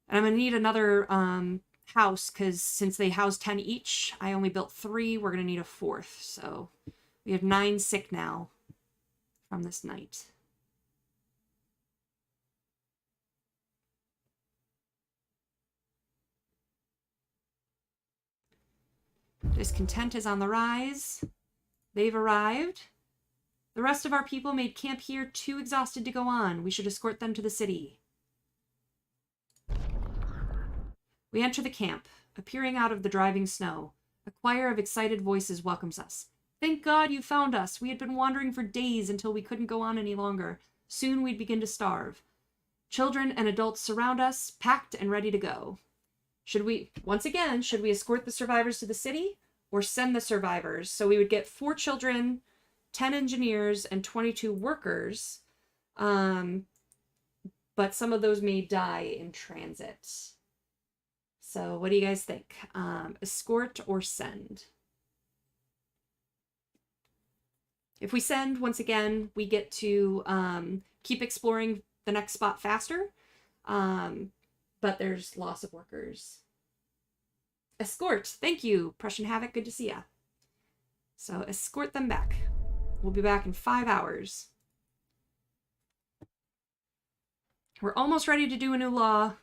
And I'm gonna need another house, because since they house 10 each, I only built 3. We're gonna need a 4th, so we have 9 sick now from this night. Discontent is on the rise. They've arrived. The rest of our people made camp here, too exhausted to go on. We should escort them to the city. We enter the camp. Appearing out of the driving snow, a choir of excited voices welcomes us. Thank God you found us. We had been wandering for days until we couldn't go on any longer. Soon we'd begin to starve. Children and adults surround us, packed and ready to go. Should we escort the survivors to the city or send the survivors? So we would get 4 children, 10 engineers, and 22 workers. But some of those may die in transit. So what do you guys think? Escort or send? If we send, once again, we get to keep exploring the next spot faster. But there's loss of workers. Escort. Thank you, Prussian Havoc. Good to see ya. So escort them back. We'll be back in 5 hours. We're almost ready to do a new law.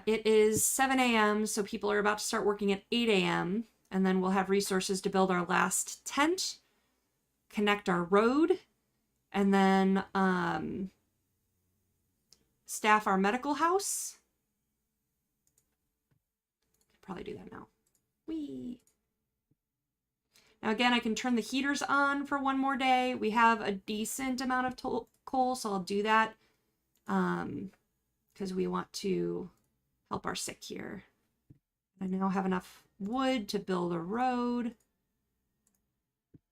It is 7 a.m., so people are about to start working at 8 a.m., and then we'll have resources to build our last tent, connect our road, and then staff our medical house. Probably do that now. Whee! Now again, I can turn the heaters on for one more day. We have a decent amount of coal, so I'll do that. Because we want to help our sick here. I now have enough wood to build a road. It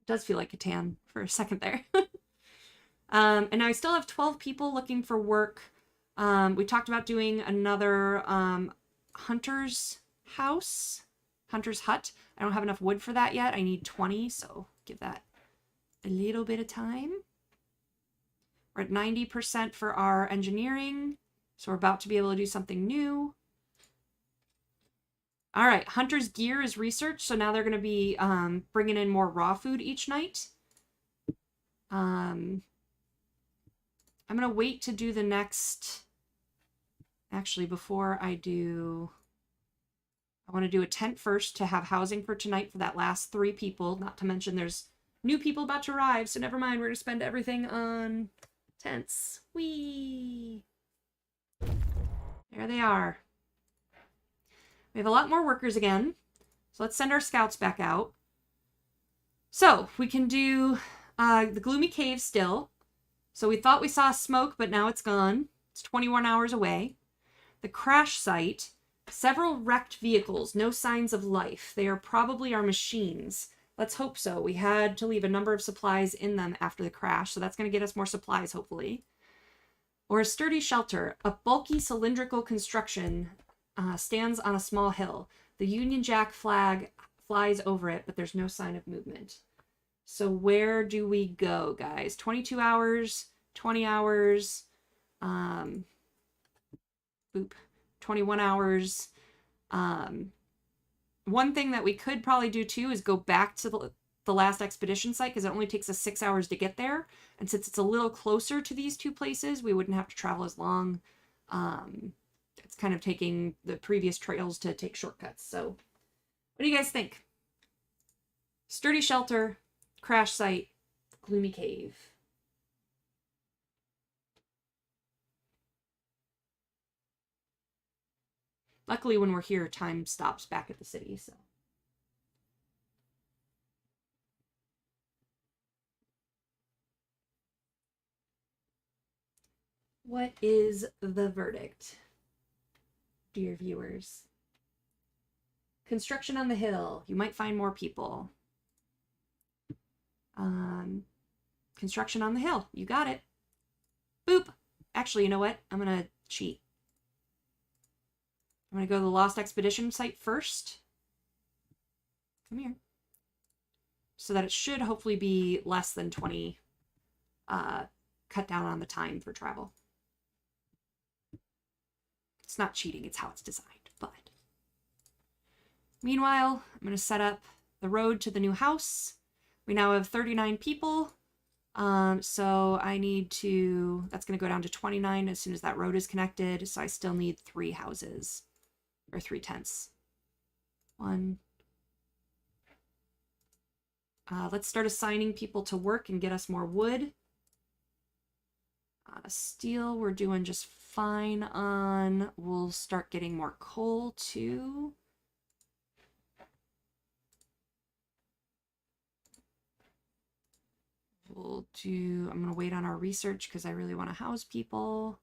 does feel like Catan for a second there. And now I still have 12 people looking for work. We talked about doing another hunter's house, hunter's hut. I don't have enough wood for that yet. I need 20, so give that a little bit of time. We're at 90% for our engineering. So we're about to be able to do something new. All right, Hunter's gear is research. So now they're going to be bringing in more raw food each night. I'm going to wait to do the next... Actually, before I do... I want to do a tent first to have housing for tonight for that last 3 people. Not to mention there's new people about to arrive. So never mind, we're going to spend everything on tents. Whee! There they are. We have a lot more workers again. So let's send our scouts back out. So we can do the gloomy cave still. So we thought we saw smoke, but now it's gone. It's 21 hours away. The crash site, several wrecked vehicles, no signs of life. They are probably our machines. Let's hope so. We had to leave a number of supplies in them after the crash, so that's going to get us more supplies, hopefully. Or a sturdy shelter. A bulky cylindrical construction stands on a small hill. The Union Jack flag flies over it, but there's no sign of movement. So where do we go, guys? 22 hours, 20 hours, boop, 21 hours. One thing that we could probably do too is go back to the last expedition site, because it only takes us 6 hours to get there. And since it's a little closer to these 2 places, we wouldn't have to travel as long. It's kind of taking the previous trails to take shortcuts. So what do you guys think? Sturdy shelter, crash site, gloomy cave. Luckily, when we're here, time stops back at the city, so. What is the verdict, dear viewers? Construction on the hill. You might find more people. Construction on the hill. You got it. Boop. Actually, you know what? I'm going to cheat. I'm going to go to the Lost Expedition site first. Come here. So that it should hopefully be less than 20, cut down on the time for travel. It's not cheating, it's how it's designed, but. Meanwhile, I'm going to set up the road to the new house. We now have 39 people. So I need to, that's going to go down to 29 as soon as that road is connected. So I still need 3 houses, or 3 tents. 1. Let's start assigning people to work and get us more wood. Steel, we're doing just fine on. We'll start getting more coal too. We'll do, I'm going to wait on our research because I really want to house people.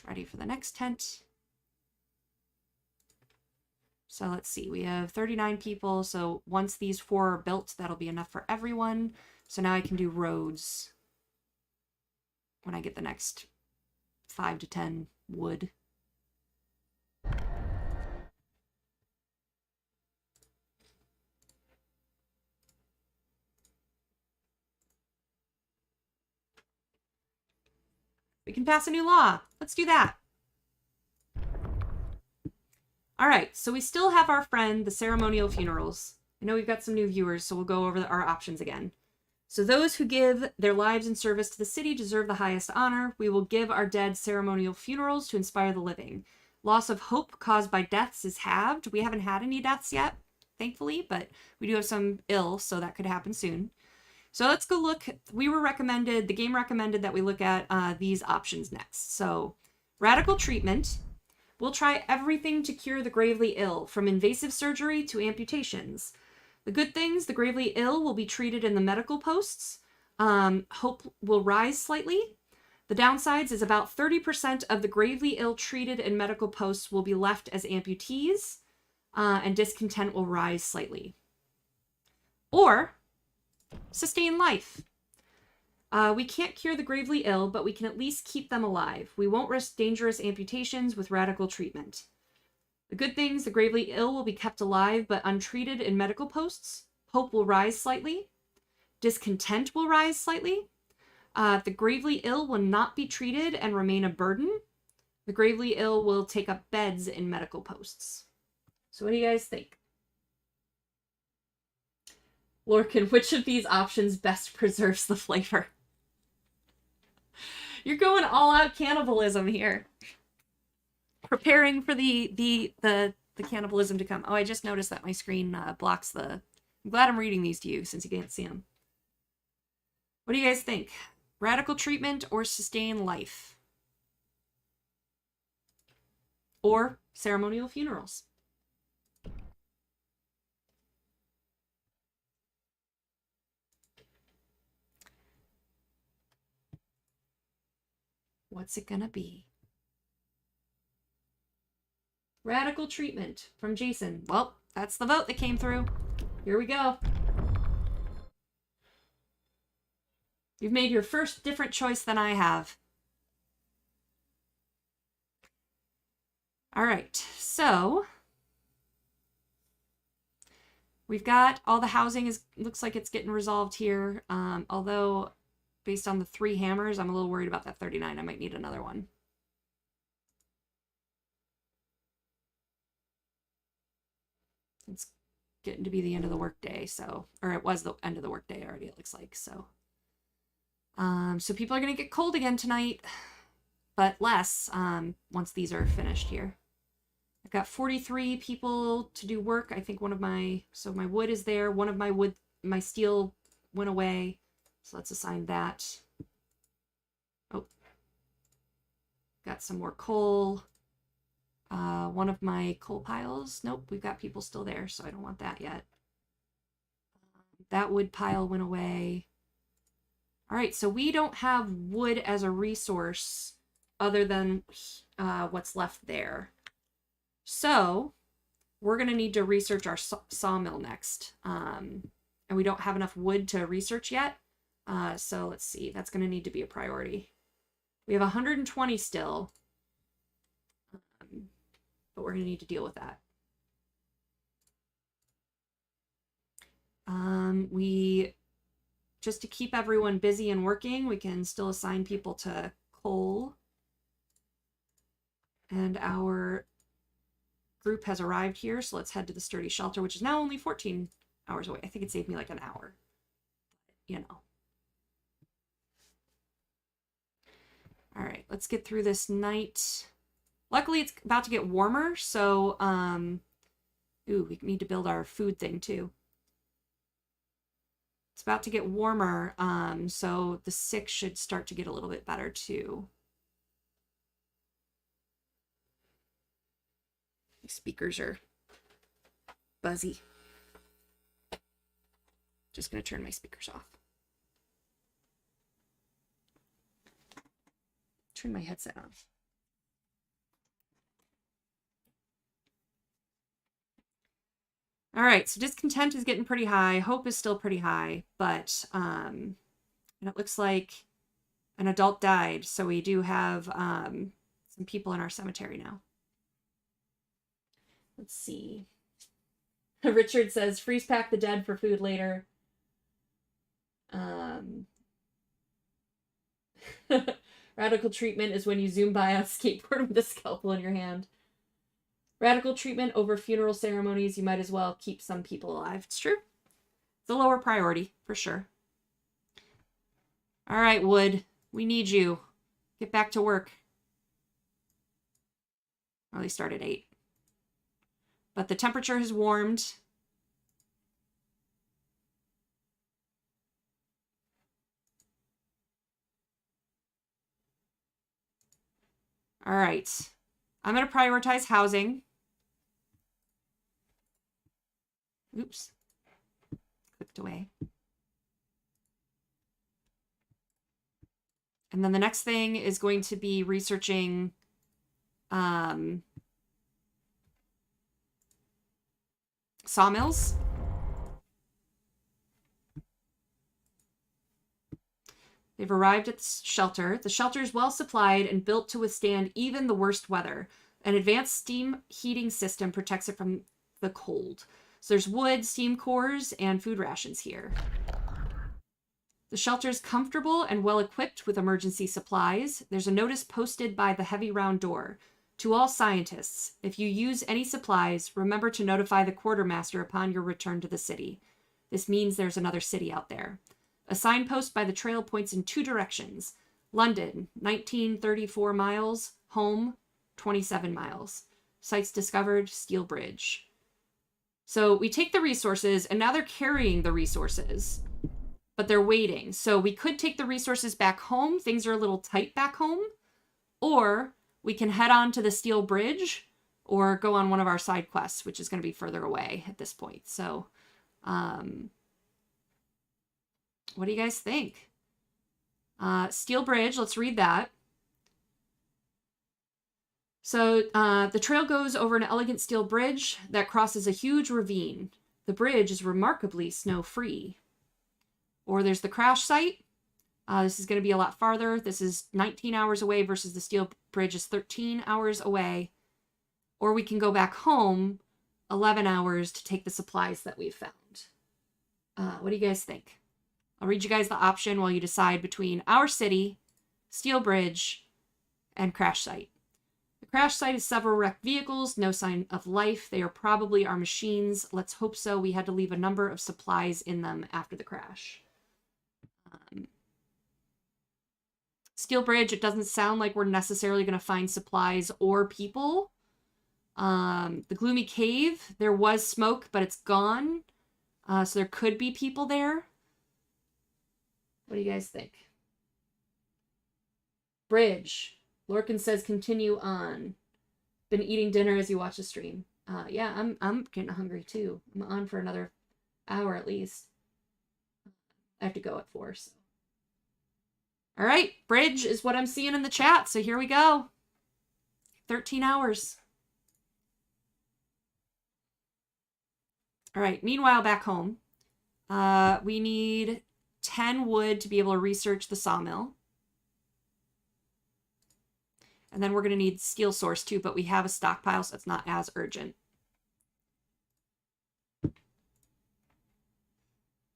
Ready for the next tent. So let's see, we have 39 people. So once these 4 are built, that'll be enough for everyone. So now I can do roads when I get the next 5 to 10 wood. We can pass a new law. Let's do that. All right, so we still have our friend, the ceremonial funerals. I know we've got some new viewers, so we'll go over our options again. So those who give their lives in service to the city deserve the highest honor. We will give our dead ceremonial funerals to inspire the living. Loss of hope caused by deaths is halved. We haven't had any deaths yet, thankfully, but we do have some ill, so that could happen soon. So let's go look. We were recommended, the game recommended that we look at these options next. So radical treatment. We'll try everything to cure the gravely ill, from invasive surgery to amputations. The good things, the gravely ill will be treated in the medical posts. Hope will rise slightly. The downsides is about 30% of the gravely ill treated in medical posts will be left as amputees, and discontent will rise slightly. Or sustain life. We can't cure the gravely ill, but we can at least keep them alive. We won't risk dangerous amputations with radical treatment. The good things, the gravely ill will be kept alive but untreated in medical posts. Hope will rise slightly. Discontent will rise slightly. The gravely ill will not be treated and remain a burden. The gravely ill will take up beds in medical posts. So what do you guys think? Lorcan, which of these options best preserves the flavor? You're going all out cannibalism here. Preparing for the cannibalism to come. Oh, I just noticed that my screen blocks the... I'm glad I'm reading these to you since you can't see them. What do you guys think? Radical treatment or sustain life? Or ceremonial funerals? What's it gonna be? Radical treatment from Jason. Well, that's the vote that came through. Here we go. You've made your first different choice than I have. All right, so we've got all the housing looks like it's getting resolved here. Although based on the 3 hammers, I'm a little worried about that 39. I might need another one. It's getting to be the end of the workday, so, or it was the end of the workday already, it looks like, so. So people are going to get cold again tonight, but less once these are finished here. I've got 43 people to do work. I think one of my, so my wood is there. One of my steel went away. So let's assign that. Oh, got some more coal. One of my coal piles. Nope, we've got people still there, so I don't want that yet. That wood pile went away. All right, so we don't have wood as a resource other than what's left there. So we're going to need to research our sawmill next. And we don't have enough wood to research yet. So let's see. That's going to need to be a priority. We have 120 still. But we're going to need to deal with that. Just to keep everyone busy and working, we can still assign people to coal. And our group has arrived here, so let's head to the sturdy shelter, which is now only 14 hours away. I think it saved me like an hour. You know. All right, let's get through this night. Luckily, it's about to get warmer, so, ooh, we need to build our food thing, too. It's about to get warmer, so the sick should start to get a little bit better, too. My speakers are buzzy. Just gonna turn my speakers off. Turn my headset on. All right, so discontent is getting pretty high. Hope is still pretty high, but and it looks like an adult died, so we do have some people in our cemetery now. Let's see. Richard says, freeze pack the dead for food later. Radical treatment is when you zoom by on a skateboard with a scalpel in your hand. Radical treatment over funeral ceremonies, you might as well keep some people alive. It's true. It's a lower priority, for sure. All right, Wood. We need you. Get back to work. Well, they start at 8. But the temperature has warmed. All right. I'm going to prioritize housing. Oops. Clicked away. And then the next thing is going to be researching sawmills. They've arrived at the shelter. The shelter is well supplied and built to withstand even the worst weather. An advanced steam heating system protects it from the cold. So there's wood, steam cores, and food rations here. The shelter is comfortable and well equipped with emergency supplies. There's a notice posted by the heavy round door. To all scientists, if you use any supplies, remember to notify the quartermaster upon your return to the city. This means there's another city out there. A signpost by the trail points in 2 directions. London, 1934 miles. Home, 27 miles. Sites discovered, Steel Bridge. So we take the resources, and now they're carrying the resources. But they're waiting. So we could take the resources back home. Things are a little tight back home. Or we can head on to the Steel Bridge or go on one of our side quests, which is going to be further away at this point. So, what do you guys think? Steel Bridge, let's read that. So the trail goes over an elegant steel bridge that crosses a huge ravine. The bridge is remarkably snow-free. Or there's the crash site. This is going to be a lot farther. This is 19 hours away versus the steel bridge is 13 hours away. Or we can go back home 11 hours to take the supplies that we've found. What do you guys think? I'll read you guys the option while you decide between our city, steel bridge, and crash site. The crash site is several wrecked vehicles, no sign of life. They are probably our machines. Let's hope so. We had to leave a number of supplies in them after the crash. Steel Bridge, it doesn't sound like we're necessarily going to find supplies or people. The Gloomy Cave, there was smoke, but it's gone. So there could be people there. What do you guys think? Bridge. Lorcan says continue on. Been eating dinner as you watch the stream. Yeah, I'm getting hungry too. I'm on for another hour at least. I have to go at 4, so. All right, bridge is what I'm seeing in the chat, so here we go. 13 hours. All right, meanwhile, back home, we need 10 wood to be able to research the sawmill. And then we're going to need steel source too, but we have a stockpile, so it's not as urgent.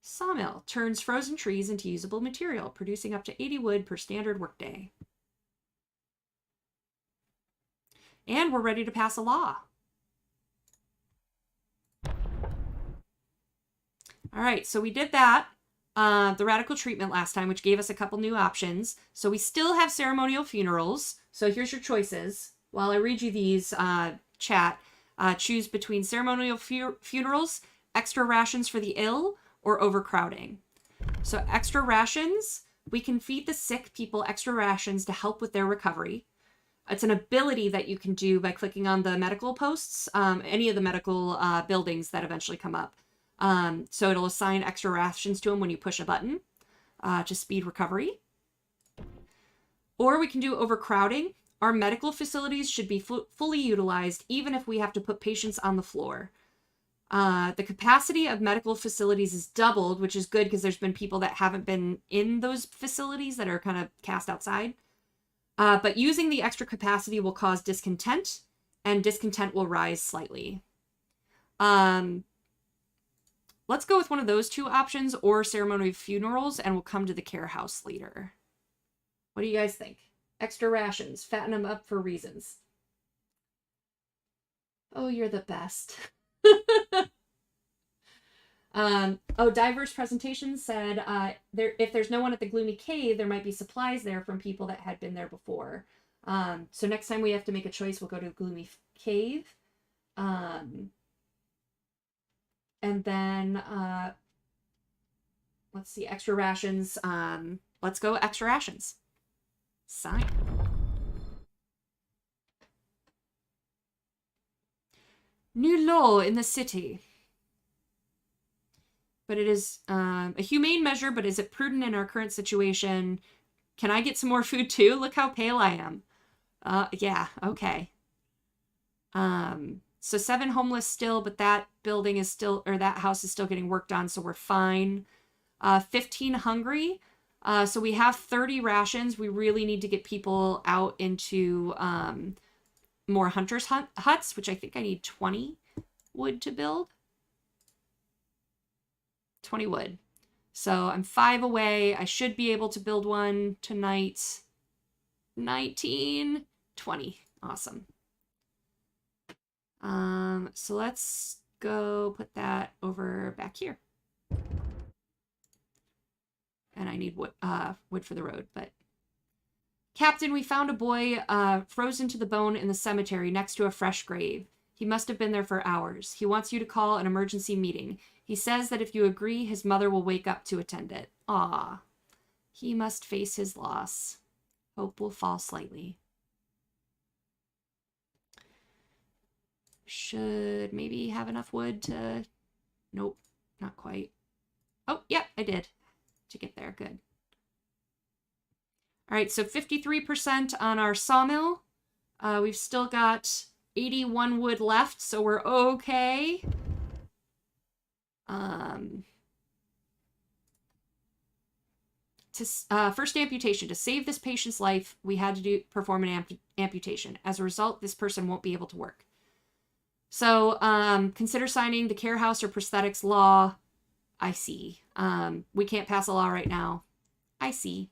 Sawmill turns frozen trees into usable material, producing up to 80 wood per standard workday. And we're ready to pass a law. All right, so we did that. The radical treatment last time, which gave us a couple new options. So we still have ceremonial funerals. So here's your choices. While I read you these, chat, choose between ceremonial funerals, extra rations for the ill, or overcrowding. So extra rations, we can feed the sick people extra rations to help with their recovery. It's an ability that you can do by clicking on the medical posts, any of the medical buildings that eventually come up. So it'll assign extra rations to them when you push a button to speed recovery. Or we can do overcrowding. Our medical facilities should be fully utilized, even if we have to put patients on the floor. The capacity of medical facilities is doubled, which is good because there's been people that haven't been in those facilities that are kind of cast outside. But using the extra capacity will cause discontent, and discontent will rise slightly. Let's go with one of those two options, or ceremonial funerals, and we'll come to the care house later. What do you guys think? Extra rations, fatten them up for reasons. Oh, you're the best. Diverse Presentation said if there's no one at the gloomy cave, there might be supplies there from people that had been there before. So next time we have to make a choice, we'll go to gloomy cave. And then let's see, extra rations. Let's go extra rations. Sign. New law in the city. But it is a humane measure, but is it prudent in our current situation? Can I get some more food too? Look how pale I am. Yeah, okay. So 7 homeless still, but that building is still, or that house is still getting worked on, so we're fine. 15 hungry. So we have 30 rations. We really need to get people out into more hunters' huts, which I think I need 20 wood to build. 20 wood. So I'm 5 away. I should be able to build one tonight. 19, 20. Awesome. So let's go put that over back here. And I need wood for the road, but... Captain, we found a boy frozen to the bone in the cemetery next to a fresh grave. He must have been there for hours. He wants you to call an emergency meeting. He says that if you agree, his mother will wake up to attend it. Ah, he must face his loss. Hope will fall slightly. Should maybe have enough wood to... Nope, not quite. Oh, yep, I did. To get there, good. All right, so 53% on our sawmill. We've still got 81 wood left, so we're okay. First amputation. To save this patient's life, we had to perform an amputation. As a result, this person won't be able to work. So consider signing the care house or prosthetics law. I see. We can't pass a law right now. I see.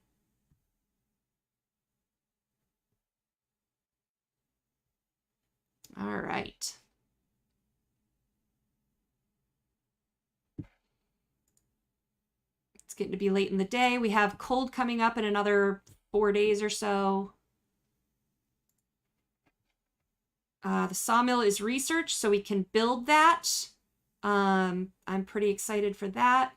All right. It's getting to be late in the day. We have cold coming up in another 4 days or so. The sawmill is research, so we can build that. I'm pretty excited for that.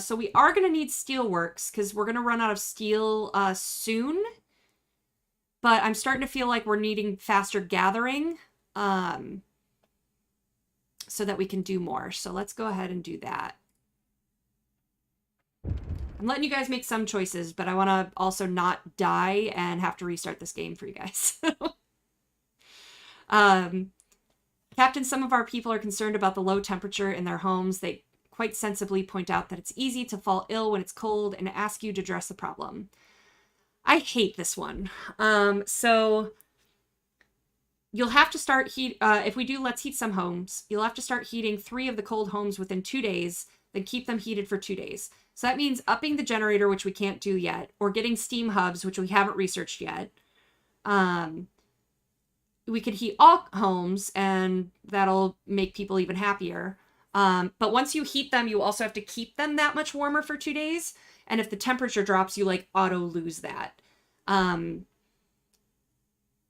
So we are going to need steelworks because we're going to run out of steel soon. But I'm starting to feel like we're needing faster gathering so that we can do more. So let's go ahead and do that. I'm letting you guys make some choices, but I want to also not die and have to restart this game for you guys. Captain, some of our people are concerned about the low temperature in their homes. They quite sensibly point out that it's easy to fall ill when it's cold and ask you to address the problem. I hate this one. So you'll have to start if we do let's heat some homes, you'll have to start heating 3 of the cold homes within 2 days, then keep them heated for 2 days. So that means upping the generator, which we can't do yet, or getting steam hubs, which we haven't researched yet. We could heat all homes, and that'll make people even happier. But once you heat them, you also have to keep them that much warmer for 2 days. And if the temperature drops, you like auto lose that.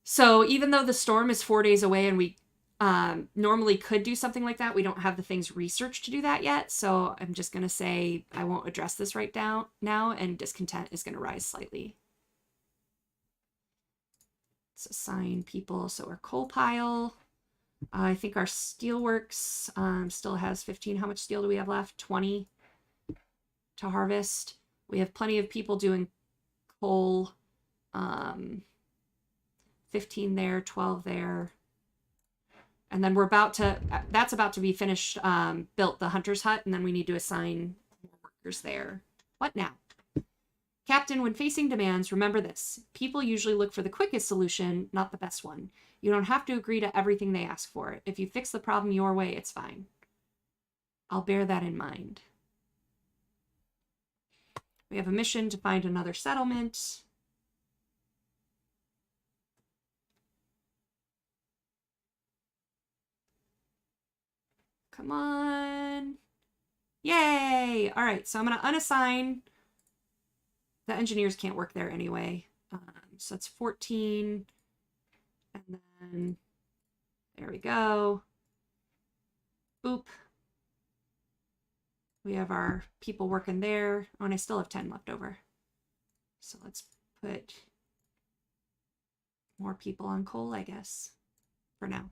So even though the storm is 4 days away and we normally could do something like that, we don't have the things researched to do that yet. So I'm just going to say I won't address this right now, and discontent is going to rise slightly. Let's assign people. So our coal pile. I think our steelworks still has 15. How much steel do we have left? 20 to harvest. We have plenty of people doing coal. 15 there, 12 there. And then that's about to be finished, built, the hunter's hut, and then we need to assign more workers there. What now? Captain, when facing demands, remember this. People usually look for the quickest solution, not the best one. You don't have to agree to everything they ask for. If you fix the problem your way, it's fine. I'll bear that in mind. We have a mission to find another settlement. Come on. Yay! All right, so I'm going to unassign. The engineers can't work there anyway. So it's 14. And then there we go. Boop. We have our people working there. Oh, and I still have 10 left over. So let's put more people on coal, I guess, for now.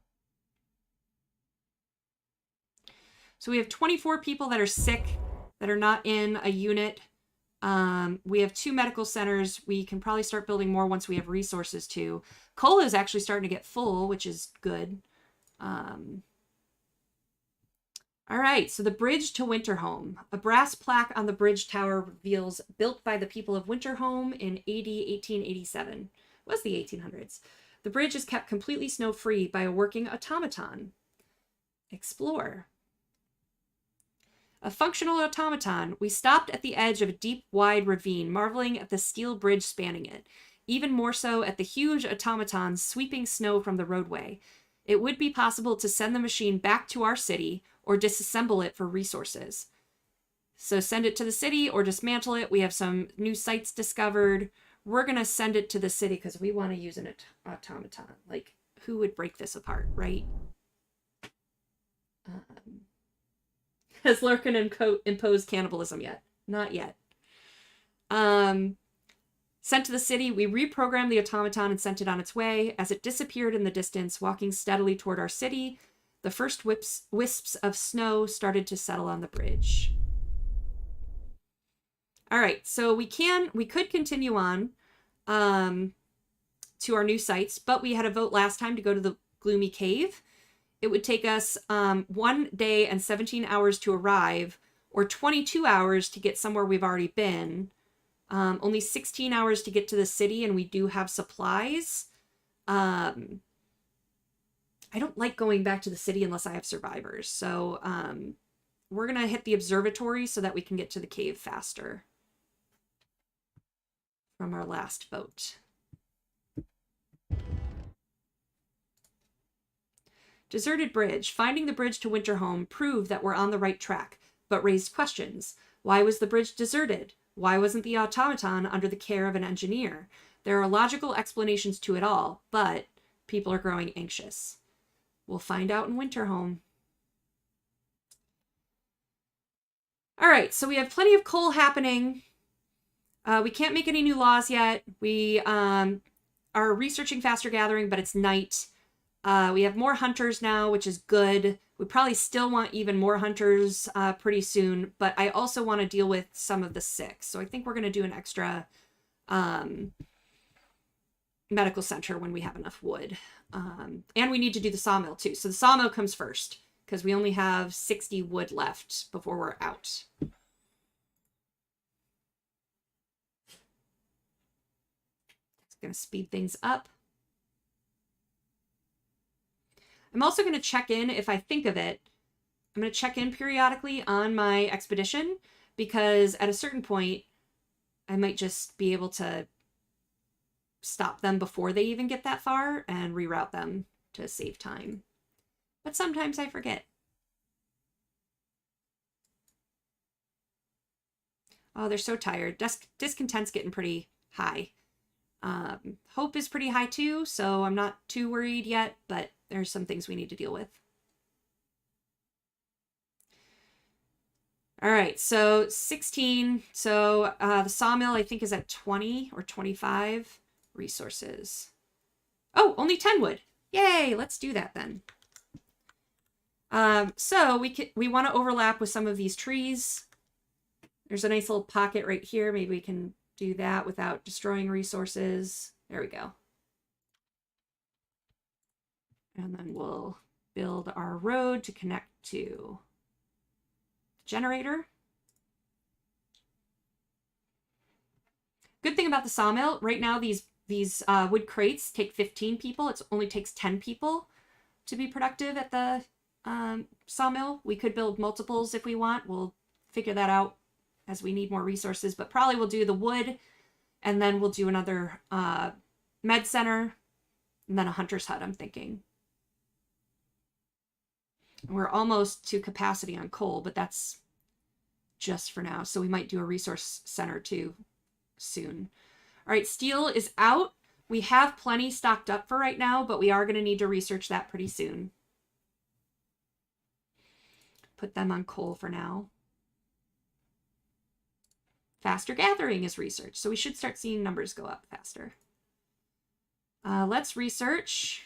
So we have 24 people that are sick, that are not in a unit. We have 2 medical centers. We can probably start building more once we have resources too. Coal is actually starting to get full, which is good. All right, so the bridge to Winterhome. A brass plaque on the bridge tower reveals built by the people of Winterhome in AD 1887. It was the 1800s. The bridge is kept completely snow-free by a working automaton. Explore. A functional automaton. We stopped at the edge of a deep, wide ravine, marveling at the steel bridge spanning it. Even more so at the huge automaton sweeping snow from the roadway. It would be possible to send the machine back to our city or disassemble it for resources. So send it to the city or dismantle it. We have some new sites discovered. We're going to send it to the city because we want to use an automaton. Like, who would break this apart, right? Has Lurkin imposed cannibalism yet? Not yet. Sent to the city, we reprogrammed the automaton and sent it on its way. As it disappeared in the distance, walking steadily toward our city, the first wisps of snow started to settle on the bridge. All right, so we could continue on to our new sites, but we had a vote last time to go to the Gloomy Cave. It would take us 1 day and 17 hours to arrive, or 22 hours to get somewhere we've already been. Only 16 hours to get to the city, and we do have supplies. I don't like going back to the city unless I have survivors. So we're going to hit the observatory so that we can get to the cave faster from our last vote. Deserted bridge. Finding the bridge to Winterhome proved that we're on the right track, but raised questions. Why was the bridge deserted? Why wasn't the automaton under the care of an engineer? There are logical explanations to it all, but people are growing anxious. We'll find out in Winterhome. All right, so we have plenty of coal happening. We can't make any new laws yet. We are researching faster gathering, but it's night. We have more hunters now, which is good. We probably still want even more hunters pretty soon, but I also want to deal with some of the sick. So I think we're going to do an extra medical center when we have enough wood. And we need to do the sawmill too. So the sawmill comes first because we only have 60 wood left before we're out. It's going to speed things up. I'm also going to check in if I think of it. I'm going to check in periodically on my expedition, because at a certain point, I might just be able to stop them before they even get that far and reroute them to save time. But sometimes I forget. Oh, they're so tired. Discontent's getting pretty high. Hope is pretty high too, so I'm not too worried yet, but there's some things we need to deal with. All right, so 16. So the sawmill, I think, is at 20 or 25 resources. Oh, only 10 wood. Yay, let's do that then. So we want to overlap with some of these trees. There's a nice little pocket right here. Maybe we can do that without destroying resources. There we go. And then we'll build our road to connect to the generator. Good thing about the sawmill, right now these wood crates take 15 people. It only takes 10 people to be productive at the sawmill. We could build multiples if we want. We'll figure that out as we need more resources, but probably we'll do the wood, and then we'll do another med center, and then a hunter's hut, I'm thinking. We're almost to capacity on coal, but that's just for now. So we might do a resource center too soon. All right, steel is out. We have plenty stocked up for right now, but we are going to need to research that pretty soon. Put them on coal for now. Faster gathering is research, so we should start seeing numbers go up faster. Let's research.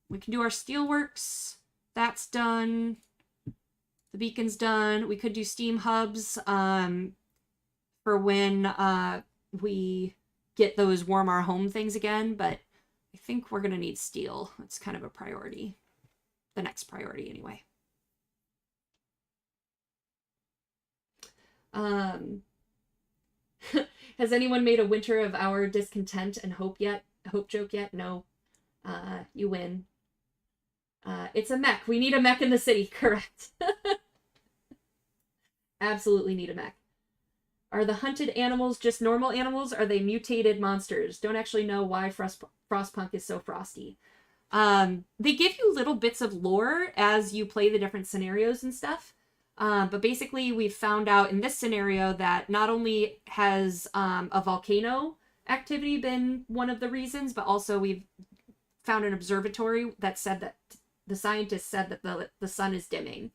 We can do our steelworks. That's done. The beacon's done. We could do steam hubs for when we get those warm our home things again, but I think we're going to need steel. It's kind of a priority. The next priority anyway. Has anyone made a winter of our discontent and hope yet? Hope joke yet? No. You win. It's a mech. We need a mech in the city. Correct. Absolutely need a mech. Are the hunted animals just normal animals? Are they mutated monsters? Don't actually know why Frostpunk is so frosty. They give you little bits of lore as you play the different scenarios and stuff. But basically, we've found out in this scenario that not only has a volcano activity been one of the reasons, but also we've found an observatory that said that the scientists said that the sun is dimming.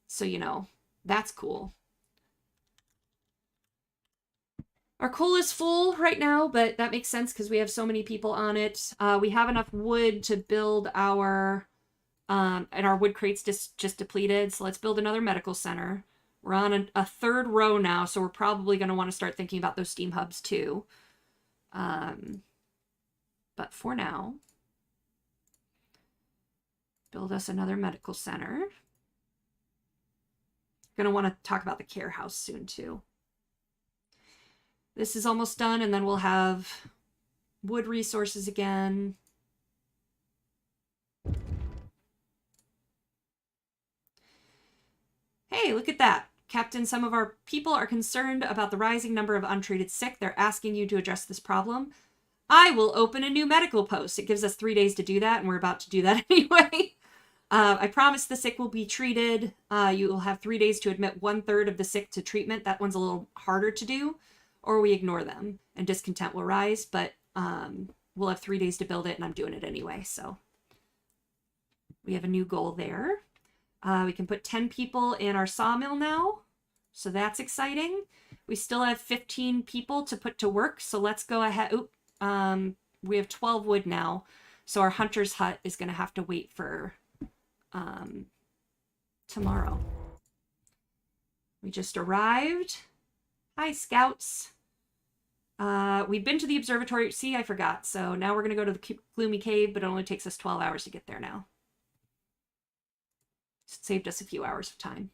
So, you know, that's cool. Our coal is full right now, but that makes sense because we have so many people on it. We have enough wood to build our... and our wood crates just depleted, so let's build another medical center. We're on a third row now, so we're probably going to want to start thinking about those steam hubs too. But for now, build us another medical center. Going to want to talk about the care house soon too. This is almost done, and then we'll have wood resources again. Hey, look at that. Captain, some of our people are concerned about the rising number of untreated sick. They're asking you to address this problem. I will open a new medical post. It gives us 3 days to do that, and we're about to do that anyway. I promise the sick will be treated. You will have 3 days to admit 1/3 of the sick to treatment. That one's a little harder to do, or we ignore them, and discontent will rise, but we'll have 3 days to build it, and I'm doing it anyway, so we have a new goal there. We can put 10 people in our sawmill now, so that's exciting. We still have 15 people to put to work, so let's go ahead. We have 12 wood now, so our hunter's hut is going to have to wait for tomorrow. We just arrived. Hi, scouts. We've been to the observatory. See, I forgot. So now we're going to go to the gloomy cave, but it only takes us 12 hours to get there now. Saved us a few hours of time.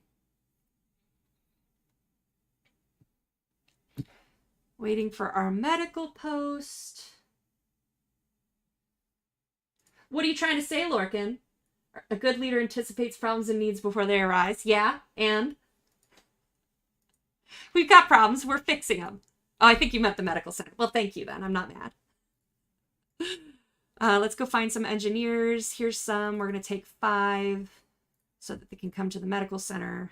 Waiting for our medical post. What are you trying to say, Lorcan? A good leader anticipates problems and needs before they arise. Yeah, and we've got problems. We're fixing them. Oh, I think you meant the medical center. Well, thank you then. I'm not mad. Let's go find some engineers. Here's some. We're going to take 5 so that they can come to the medical center.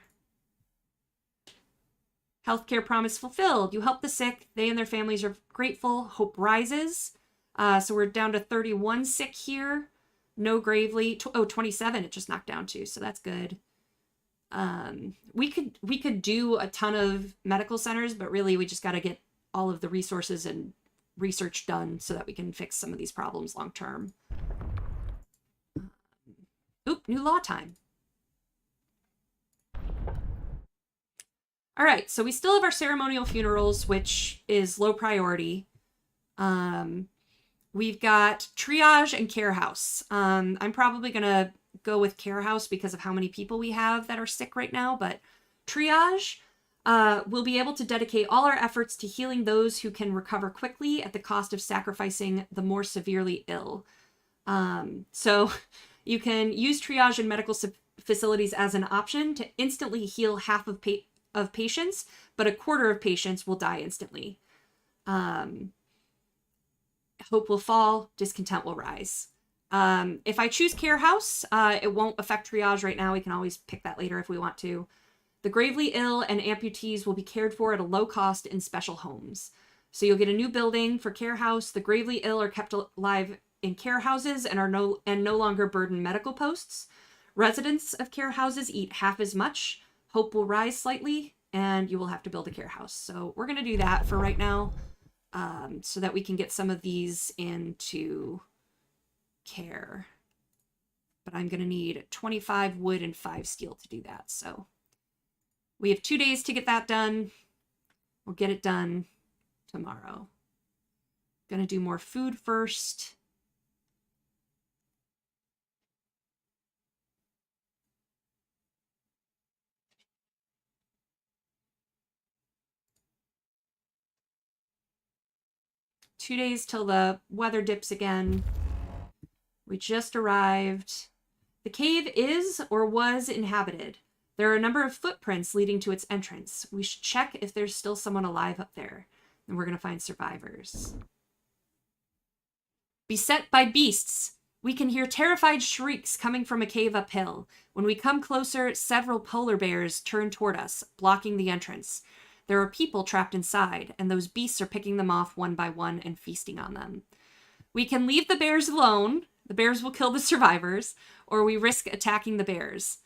Healthcare promise fulfilled. You help the sick. They and their families are grateful. Hope rises. So we're down to 31 sick here. No gravely. 27 it just knocked down to. So that's good. We could do a ton of medical centers, but really we just got to get all of the resources and research done so that we can fix some of these problems long term. Oop, new law time. All right, so we still have our ceremonial funerals, which is low priority. We've got triage and care house. I'm probably going to go with care house because of how many people we have that are sick right now, but triage, we'll be able to dedicate all our efforts to healing those who can recover quickly at the cost of sacrificing the more severely ill. So you can use triage in medical facilities as an option to instantly heal half of patients, but a quarter of patients will die instantly. Hope will fall, discontent will rise. If I choose care house, it won't affect triage right now. We can always pick that later if we want to. The gravely ill and amputees will be cared for at a low cost in special homes. So you'll get a new building for care house. The gravely ill are kept alive in care houses and are no longer burden medical posts. Residents of care houses eat half as much. Hope will rise slightly, and you will have to build a care house. So we're going to do that for right now, so that we can get some of these into care. But I'm going to need 25 wood and 5 steel to do that. So we have 2 days to get that done. We'll get it done tomorrow. Going to do more food first. Two days till the weather dips again. We just arrived. The cave is or was inhabited. There are a number of footprints leading to its entrance. We should check if there's still someone alive up there. And we're going to find survivors. Beset by beasts. We can hear terrified shrieks coming from a cave uphill. When we come closer, several polar bears turn toward us, blocking the entrance. There are people trapped inside, and those beasts are picking them off one by one and feasting on them. We can leave the bears alone. The bears will kill the survivors, or we risk attacking the bears.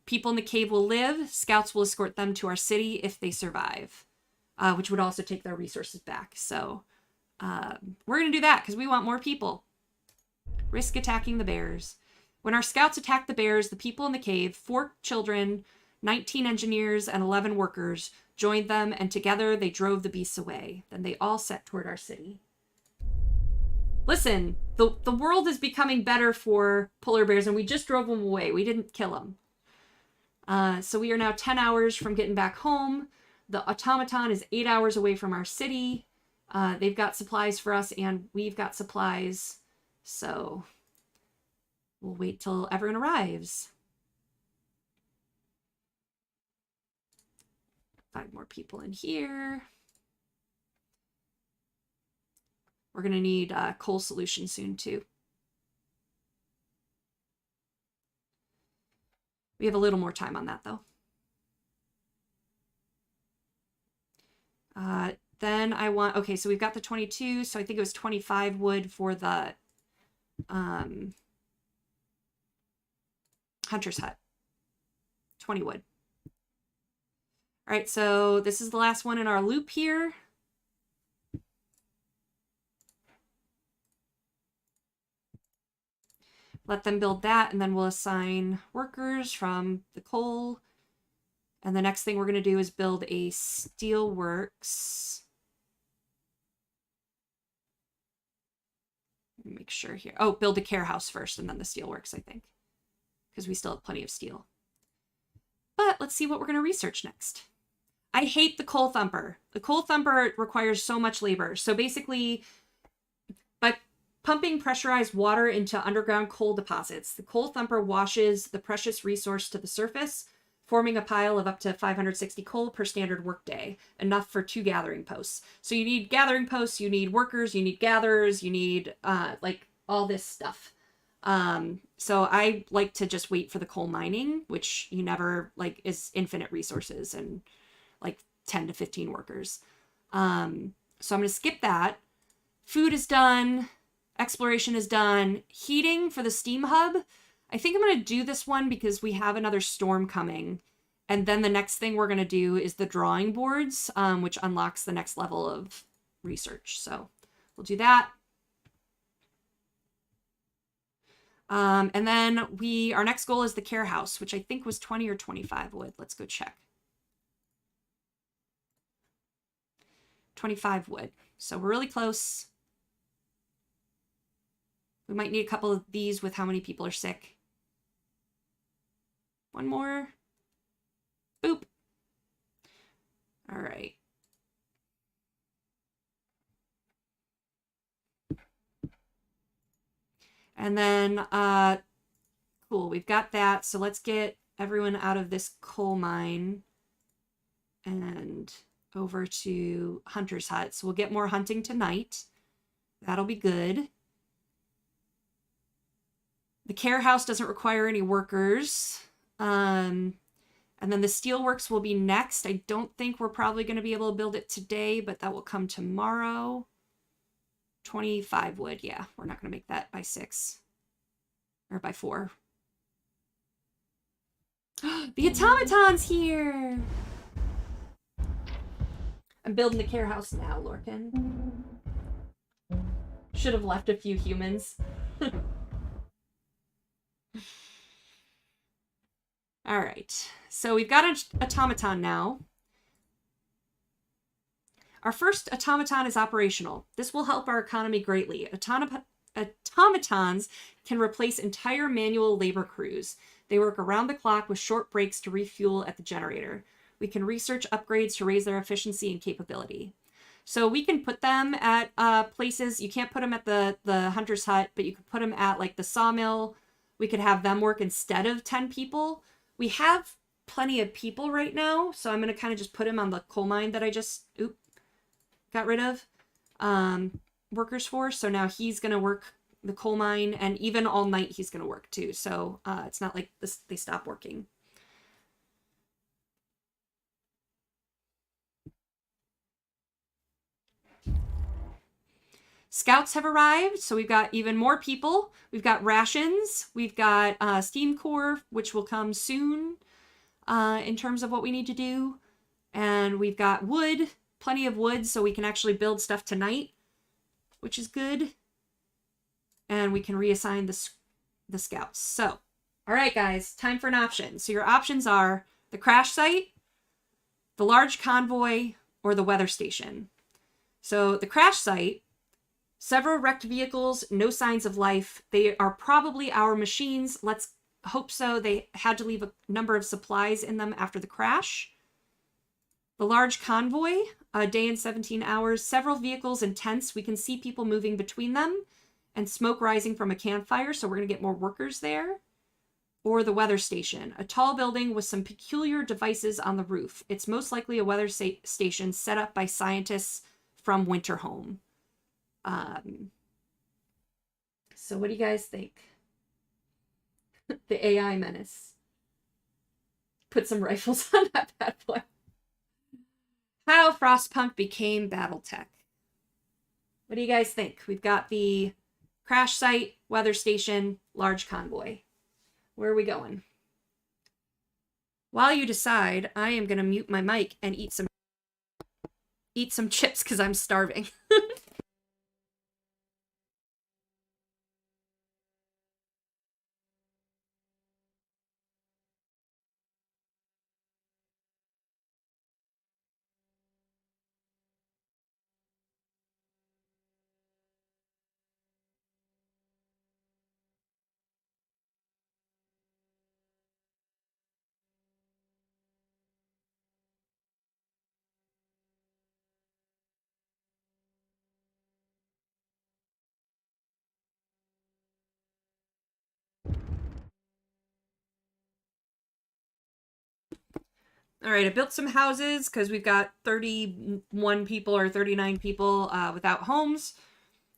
People in the cave will live. Scouts will escort them to our city if they survive, which would also take their resources back. So we're going to do that because we want more people. Risk attacking the bears. When our scouts attacked the bears, the people in the cave, 4 children, 19 engineers, and 11 workers joined them, and together they drove the beasts away. Then they all set toward our city. Listen, the world is becoming better for polar bears, and we just drove them away. We didn't kill them. So we are now 10 hours from getting back home. The automaton is 8 hours away from our city. They've got supplies for us, and we've got supplies. So we'll wait till everyone arrives. 5 more people in here. We're going to need coal solution soon, too. We have a little more time on that, though. Then I want... Okay, so we've got the 22, so I think it was 25 wood for the hunter's hut. 20 wood. All right, so this is the last one in our loop here. Let them build that, and then we'll assign workers from the coal. And the next thing we're going to do is build a steelworks. Make sure here. Oh, build a care house first, and then the steelworks, I think. because we still have plenty of steel. But let's see what we're going to research next. I hate the coal thumper. The coal thumper requires so much labor. So basically, by pumping pressurized water into underground coal deposits, the coal thumper washes the precious resource to the surface, forming a pile of up to 560 coal per standard workday, enough for 2 gathering posts. So you need gathering posts, you need workers, you need gatherers, you need like all this stuff. So I like to just wait for the coal mining, which you never like is infinite resources and like 10 to 15 workers. So I'm going to skip that. Food is done. Exploration is done. Heating for the steam hub. I think I'm going to do this one because we have another storm coming. And then the next thing we're going to do is the drawing boards, which unlocks the next level of research. So we'll do that. And then our next goal is the care house, which I think was 20 or 25 wood. Let's go check. 25 wood. So we're really close. We might need a couple of these with how many people are sick. One more. Boop. All right. And then, cool, we've got that. So let's get everyone out of this coal mine and over to Hunter's Hut. So we'll get more hunting tonight. That'll be good. The care house doesn't require any workers. And then the steelworks will be next. I don't think we're probably going to be able to build it today, but that will come tomorrow. 25 wood. Yeah, we're not going to make that by 6 or by 4. The automaton's here. I'm building the care house now, Lorcan. Should have left a few humans. All right, so we've got an automaton now. Our first automaton is operational. This will help our economy greatly. Automatons can replace entire manual labor crews. They work around the clock with short breaks to refuel at the generator. We can research upgrades to raise their efficiency and capability. So we can put them at places. You can't put them at the Hunter's Hut, but you could put them at like the sawmill. We could have them work instead of 10 people. We have plenty of people right now, so I'm going to kind of just put him on the coal mine that I just got rid of workers for. So now he's going to work the coal mine, and even all night he's going to work too. So it's not like they stop working. Scouts have arrived, so we've got even more people. We've got rations. We've got steam core, which will come soon in terms of what we need to do. And we've got wood, plenty of wood, so we can actually build stuff tonight, which is good. And we can reassign the scouts. So, all right, guys, time for an option. So your options are the crash site, the large convoy, or the weather station. So the crash site, several wrecked vehicles, no signs of life. They are probably our machines. Let's hope so. They had to leave a number of supplies in them after the crash. The large convoy, a day and 17 hours, several vehicles and tents. We can see people moving between them and smoke rising from a campfire, so we're going to get more workers there. Or the weather station, a tall building with some peculiar devices on the roof. It's most likely a weather station set up by scientists from Winterhome. So what do you guys think? The AI menace. Put some rifles on that bad boy. How Frostpunk became Battletech. What do you guys think? We've got the crash site, weather station, large convoy. Where are we going? While you decide, I am going to mute my mic and eat some chips because I'm starving. All right, I built some houses because we've got 31 people or 39 people without homes.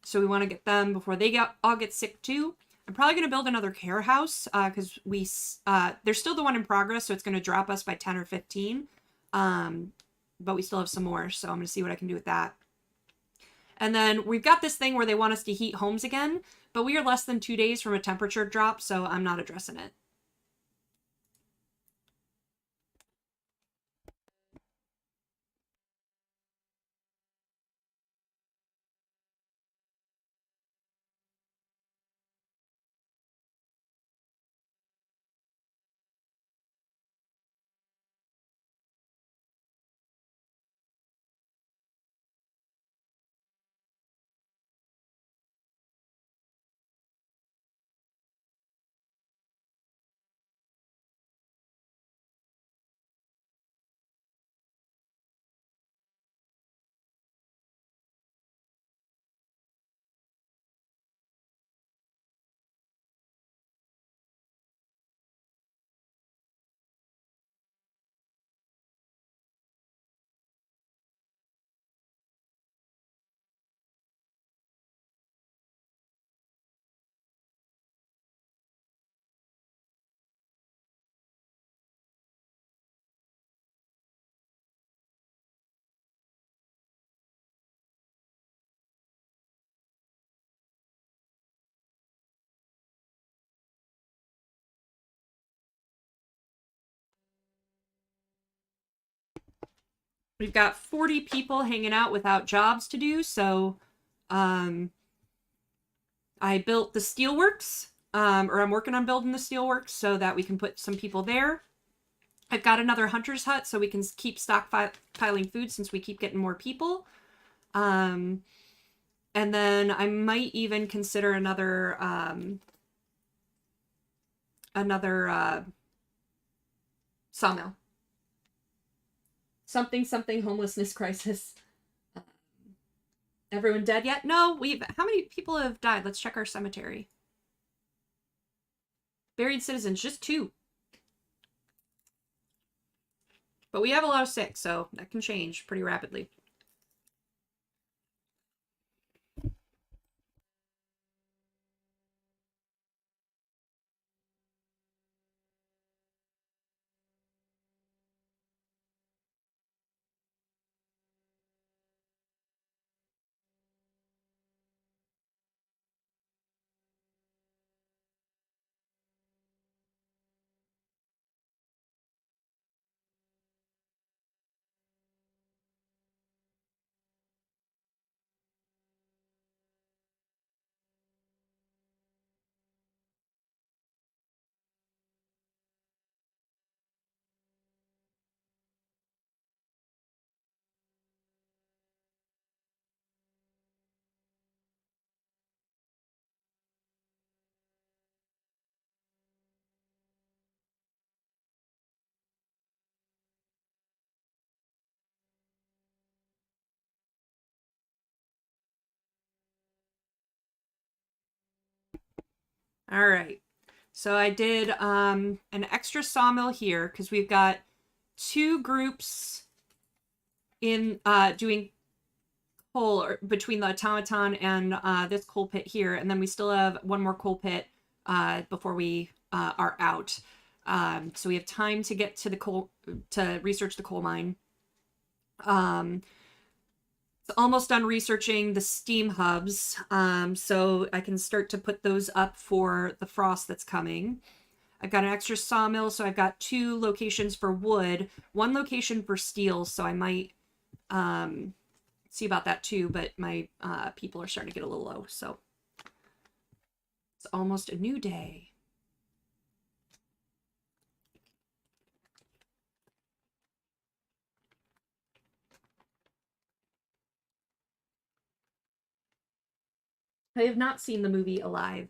So we want to get them before they all get sick too. I'm probably going to build another care house because there's still the one in progress, so it's going to drop us by 10 or 15. But we still have some more, so I'm going to see what I can do with that. And then we've got this thing where they want us to heat homes again, but we are less than 2 days from a temperature drop, so I'm not addressing it. We've got 40 people hanging out without jobs to do, so I built the steelworks, or I'm working on building the steelworks so that we can put some people there. I've got another hunter's hut so we can keep stockpiling food since we keep getting more people. And then I might even consider another sawmill. Something homelessness crisis. Everyone dead yet? No, how many people have died? Let's check our cemetery. Buried citizens, just 2. But we have a lot of sick, so that can change pretty rapidly. All right. So I did an extra sawmill here because we've got 2 groups in doing coal between the automaton and this coal pit here, and then we still have one more coal pit before we are out. So we have time to get to the coal to research the coal mine. It's almost done researching the steam hubs, so I can start to put those up for the frost that's coming. I've got an extra sawmill, so I've got 2 locations for wood, 1 location for steel, so I might see about that too, but my people are starting to get a little low, so it's almost a new day. I have not seen the movie Alive.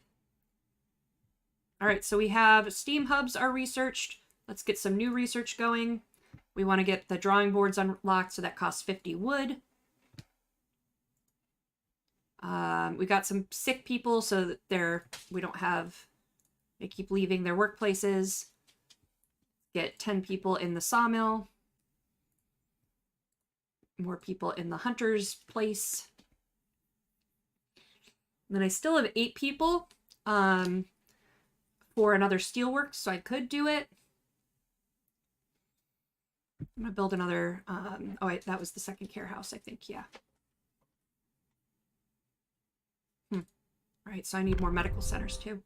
All right, so we have steam hubs are researched. Let's get some new research going. We want to get the drawing boards unlocked, so that costs 50 wood. We got some sick people, so that they keep leaving their workplaces. Get 10 people in the sawmill. more people in the hunter's place. And then I still have 8 people for another steelwork, so I could do it. I'm gonna build another, oh wait, that was the second care house, I think, yeah. All right, so I need more medical centers too.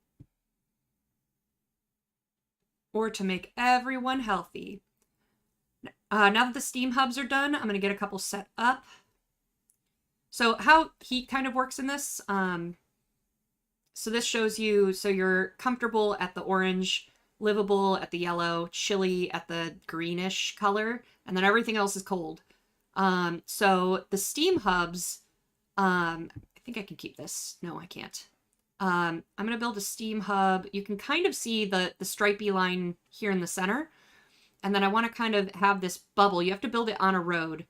Or to make everyone healthy. Now that the steam hubs are done, I'm gonna get a couple set up. So how heat kind of works in this, so this shows you, so you're comfortable at the orange, livable at the yellow, chilly at the greenish color, and then everything else is cold. So the steam hubs, I think I can keep this. No, I can't. I'm going to build a steam hub. You can kind of see the stripy line here in the center. And then I want to kind of have this bubble. You have to build it on a road.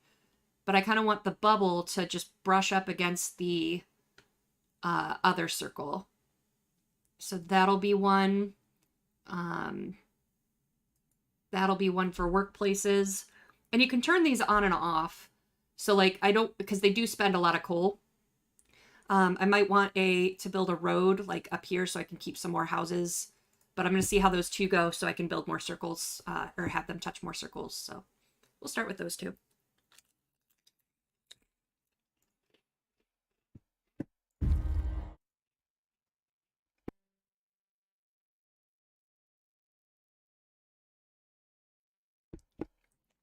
But I kind of want the bubble to just brush up against the other circle. So that'll be one. That'll be one for workplaces. And you can turn these on and off. So like because they do spend a lot of coal. I might want to build a road like up here so I can keep some more houses. But I'm going to see how those two go so I can build more circles or have them touch more circles. So we'll start with those two.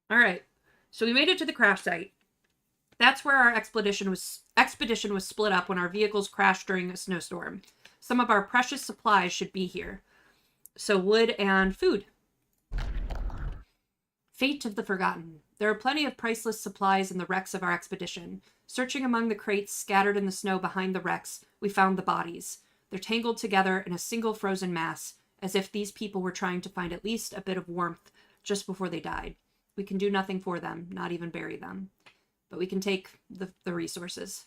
All right, so we made it to the crash site. That's where our expedition was split up when our vehicles crashed during a snowstorm. Some of our precious supplies should be here. So wood and food. Fate of the Forgotten. There are plenty of priceless supplies in the wrecks of our expedition. Searching among the crates scattered in the snow behind the wrecks, we found the bodies. They're tangled together in a single frozen mass, as if these people were trying to find at least a bit of warmth just before they died. We can do nothing for them, not even bury them. But we can take the resources.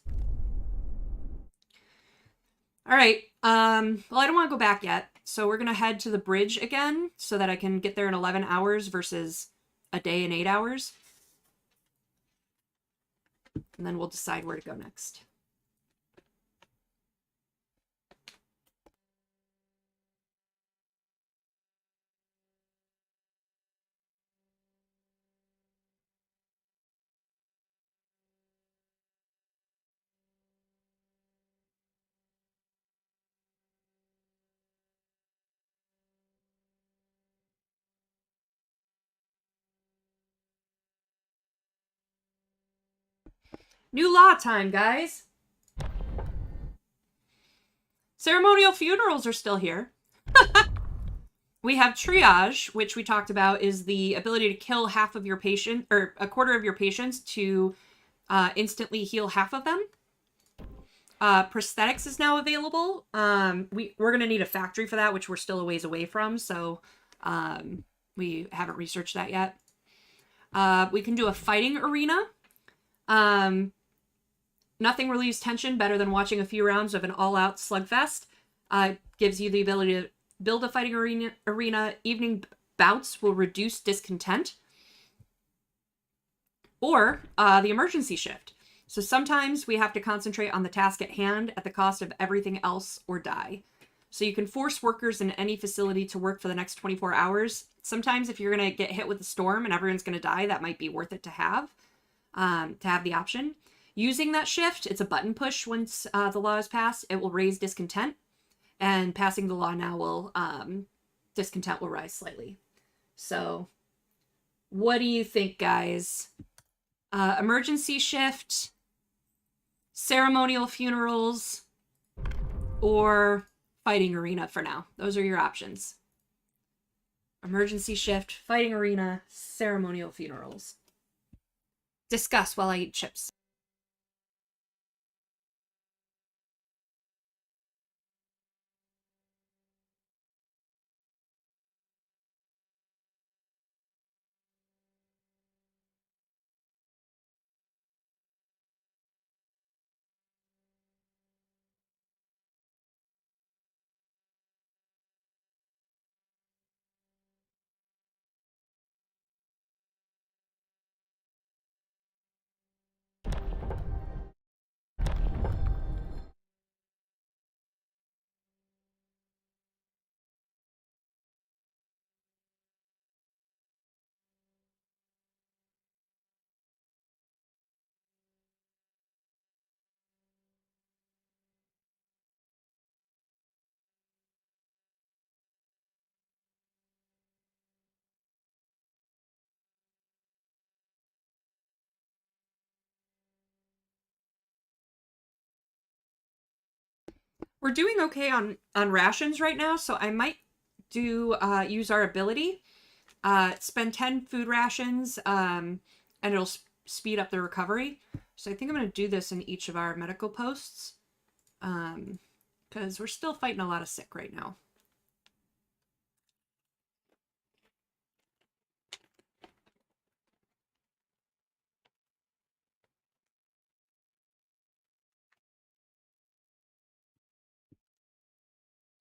All right. Well, I don't want to go back yet. So we're going to head to the bridge again so that I can get there in 11 hours versus a day and 8 hours. And then we'll decide where to go next. New law time, guys. Ceremonial funerals are still here. We have triage, which we talked about is the ability to kill half of your patient or a quarter of your patients to instantly heal half of them. Prosthetics is now available. We're going to need a factory for that, which we're still a ways away from. So we haven't researched that yet. We can do a fighting arena. Nothing relieves tension better than watching a few rounds of an all-out slugfest. Gives you the ability to build a fighting arena. Evening bouts will reduce discontent. Or the emergency shift. So sometimes we have to concentrate on the task at hand at the cost of everything else or die. So you can force workers in any facility to work for the next 24 hours. Sometimes if you're going to get hit with a storm and everyone's going to die, that might be worth it to have the option. Using that shift, it's a button push once the law is passed. It will raise discontent. And passing the law now will, discontent will rise slightly. So what do you think, guys? Emergency shift, ceremonial funerals, or fighting arena for now. Those are your options. Emergency shift, fighting arena, ceremonial funerals. Discuss while I eat chips. We're doing okay on rations right now, so I might do use our ability. Spend 10 food rations, and it'll speed up the recovery. So I think I'm going to do this in each of our medical posts, because we're still fighting a lot of sick right now.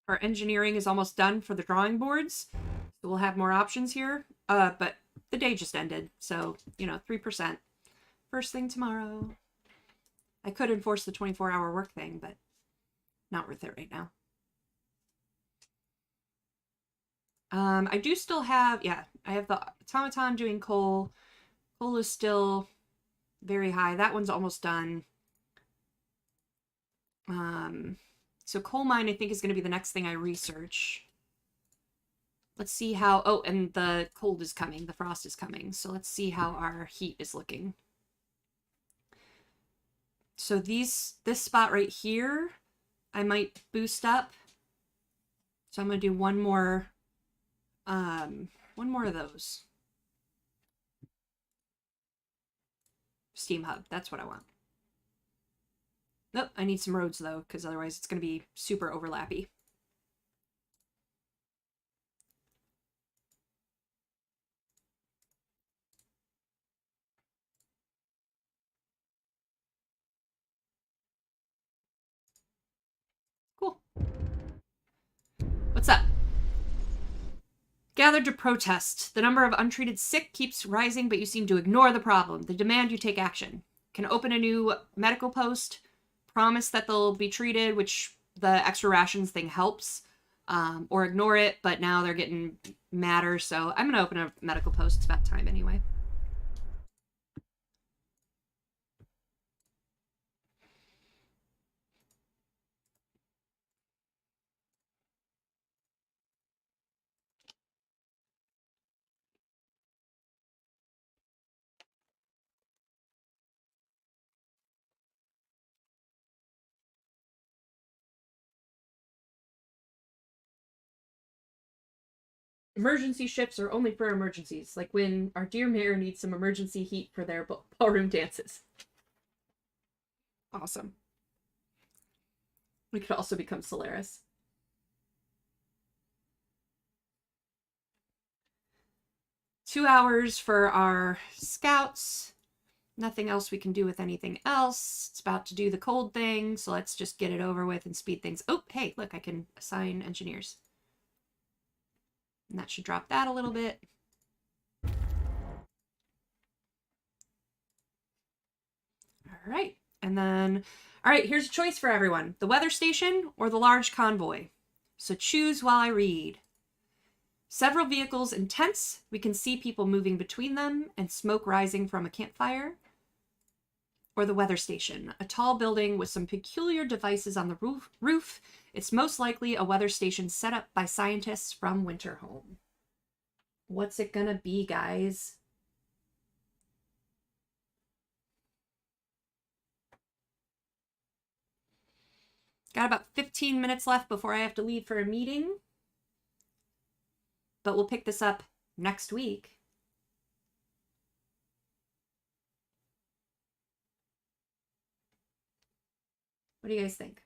Our engineering is almost done for the drawing boards, so we'll have more options here. But the day just ended, so, 3%. First thing tomorrow. I could enforce the 24-hour work thing, but not worth it right now. I do still have, I have the automaton doing coal. Coal is still very high. That one's almost done. So coal mine, I think, is going to be the next thing I research. Let's see how, oh, and the cold is coming. The frost is coming. So let's see how our heat is looking. So this spot right here, I might boost up. So I'm going to do one more of those. Steam hub, that's what I want. Nope, I need some roads though, because otherwise it's going to be super overlappy. Cool. What's up? Gathered to protest. The number of untreated sick keeps rising, but you seem to ignore the problem. They demand you take action. Can open a new medical post, promise that they'll be treated, which the extra rations thing helps, or ignore it, but now they're getting madder, so I'm going to open a medical post. It's about time anyway. Emergency ships are only for emergencies, like when our dear mayor needs some emergency heat for their ballroom dances. Awesome. We could also become Solaris. Two hours for our scouts. Nothing else we can do with anything else. It's about to do the cold thing, so let's just get it over with and speed things. Oh, hey, look, I can assign engineers. And that should drop that a little bit. All right. And then, all right, here's a choice for everyone. The weather station or the large convoy. So choose while I read. Several vehicles and tents. We can see people moving between them and smoke rising from a campfire. Or the weather station, a tall building with some peculiar devices on the roof. It's most likely a weather station set up by scientists from Winterhome. What's it gonna be, guys? Got about 15 minutes left before I have to leave for a meeting. But we'll pick this up next week. What do you guys think?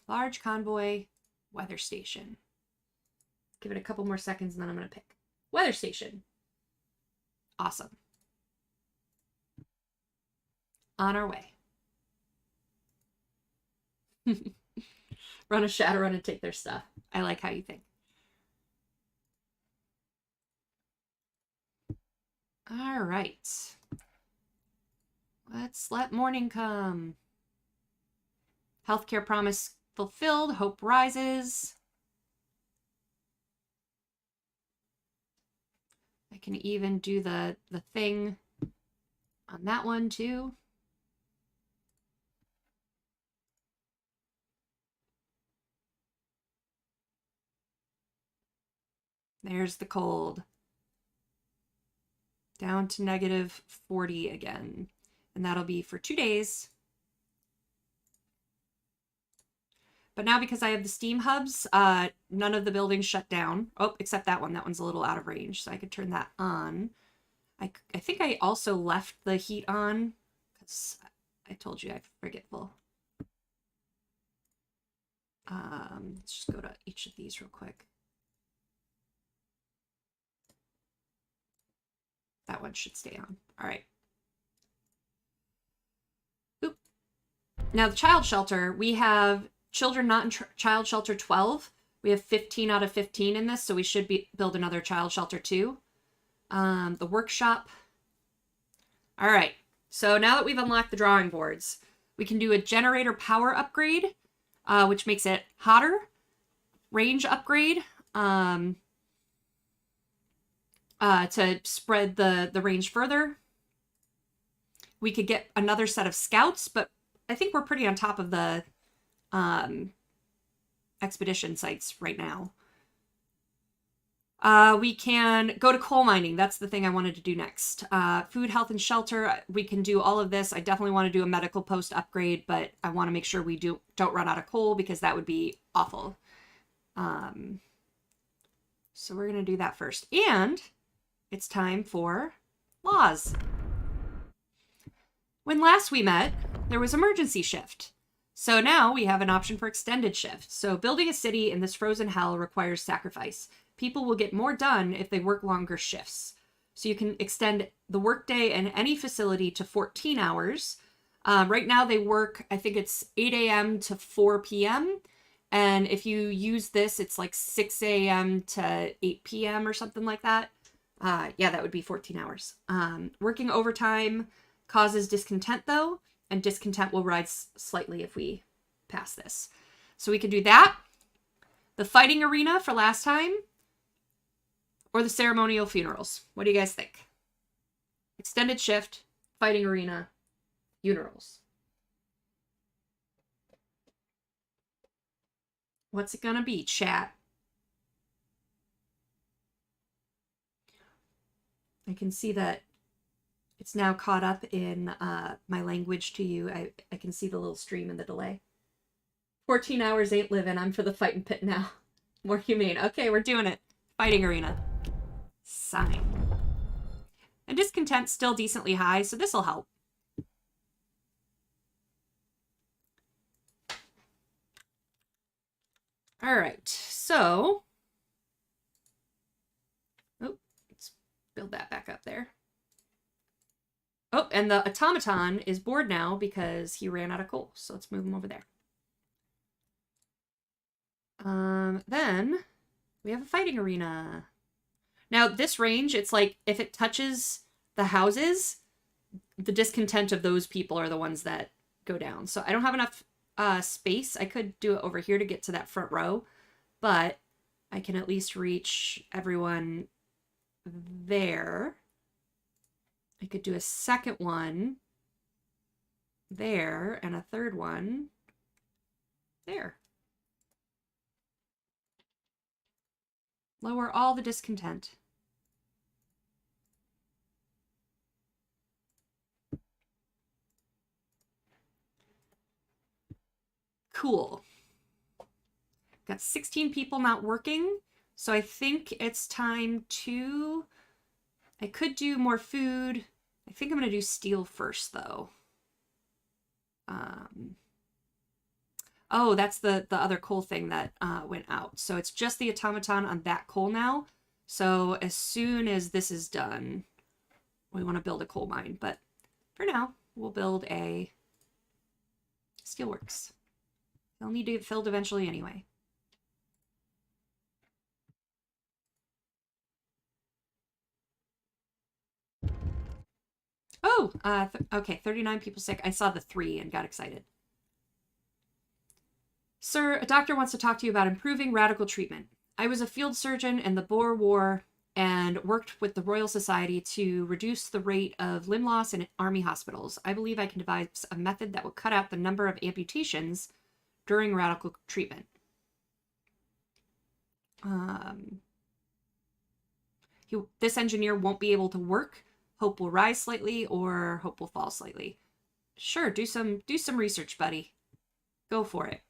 Large convoy, weather station. Give it a couple more seconds and then I'm going to pick. Weather station. Awesome. On our way. Run a Shadowrun and take their stuff. I like how you think. All right. Let's let morning come. Healthcare promise fulfilled. Hope rises. I can even do the thing on that one too. There's the cold. Down to negative 40 again. And that'll be for 2 days. But now because I have the steam hubs, none of the buildings shut down. Oh, except that one. That one's a little out of range, so I could turn that on. I think I also left the heat on because I told you I'm forgetful. Let's just go to each of these real quick. That one should stay on. All right. Oop. Now the child shelter, we have children not in child shelter 12. We have 15 out of 15 in this, so we should build another child shelter too. The workshop. All right. So now that we've unlocked the drawing boards, we can do a generator power upgrade, which makes it hotter. Range upgrade, to spread the range further. We could get another set of scouts, but I think we're pretty on top of the expedition sites right now. We can go to coal mining. That's the thing I wanted to do next. Food, health, and shelter. We can do all of this. I definitely want to do a medical post upgrade, but I want to make sure we don't run out of coal because that would be awful. So we're going to do that first. And it's time for laws. When last we met, there was emergency shift. So now we have an option for extended shift. So building a city in this frozen hell requires sacrifice. People will get more done if they work longer shifts. So you can extend the workday in any facility to 14 hours. Right now they work, I think it's 8 a.m. to 4 p.m. And if you use this, it's like 6 a.m. to 8 p.m. or something like that. Yeah, that would be 14 hours. Working overtime causes discontent, though, and discontent will rise slightly if we pass this. So we can do that. The fighting arena for last time, or the ceremonial funerals. What do you guys think? Extended shift, fighting arena, funerals. What's it gonna be, chat? I can see that it's now caught up in my language to you. I can see the little stream in the delay. 14 hours ain't living. I'm for the fighting pit now. More humane. Okay, we're doing it. Fighting arena. Sign. And discontent's still decently high, so this will help. All right, so let's build that back up there. Oh, and the automaton is bored now because he ran out of coal, so let's move him over there. Then we have a fighting arena. Now this range, it's like if it touches the houses, the discontent of those people are the ones that go down. So I don't have enough space. I could do it over here to get to that front row, but I can at least reach everyone there. I could do a second one there and a third one there. Lower all the discontent. Cool. Got 16 people not working, so I think it's time to... I could do more food. I think I'm going to do steel first, though. Oh, that's the other coal thing that went out. So it's just the automaton on that coal now. So as soon as this is done, we want to build a coal mine. But for now, we'll build a steelworks. They'll need to get filled eventually anyway. Oh, okay, 39 people sick. I saw the 3 and got excited. Sir, a doctor wants to talk to you about improving radical treatment. I was a field surgeon in the Boer War and worked with the Royal Society to reduce the rate of limb loss in army hospitals. I believe I can devise a method that will cut out the number of amputations during radical treatment. This engineer won't be able to work. hope will rise slightly or hope will fall slightly. Sure, do some research, buddy. Go for it.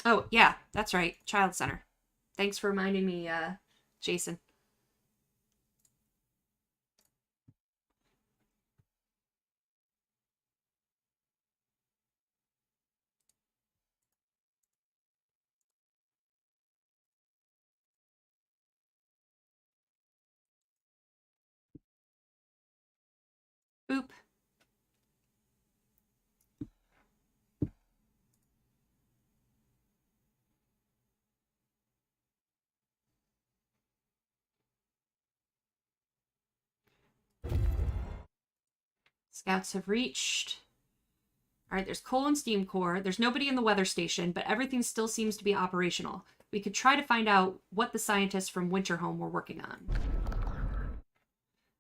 Oh, yeah, that's right. Child Center. Thanks for reminding me, Jason. Boop. Scouts have reached. All right, there's coal and steam core. There's nobody in the weather station, but everything still seems to be operational. We could try to find out what the scientists from Winterhome were working on.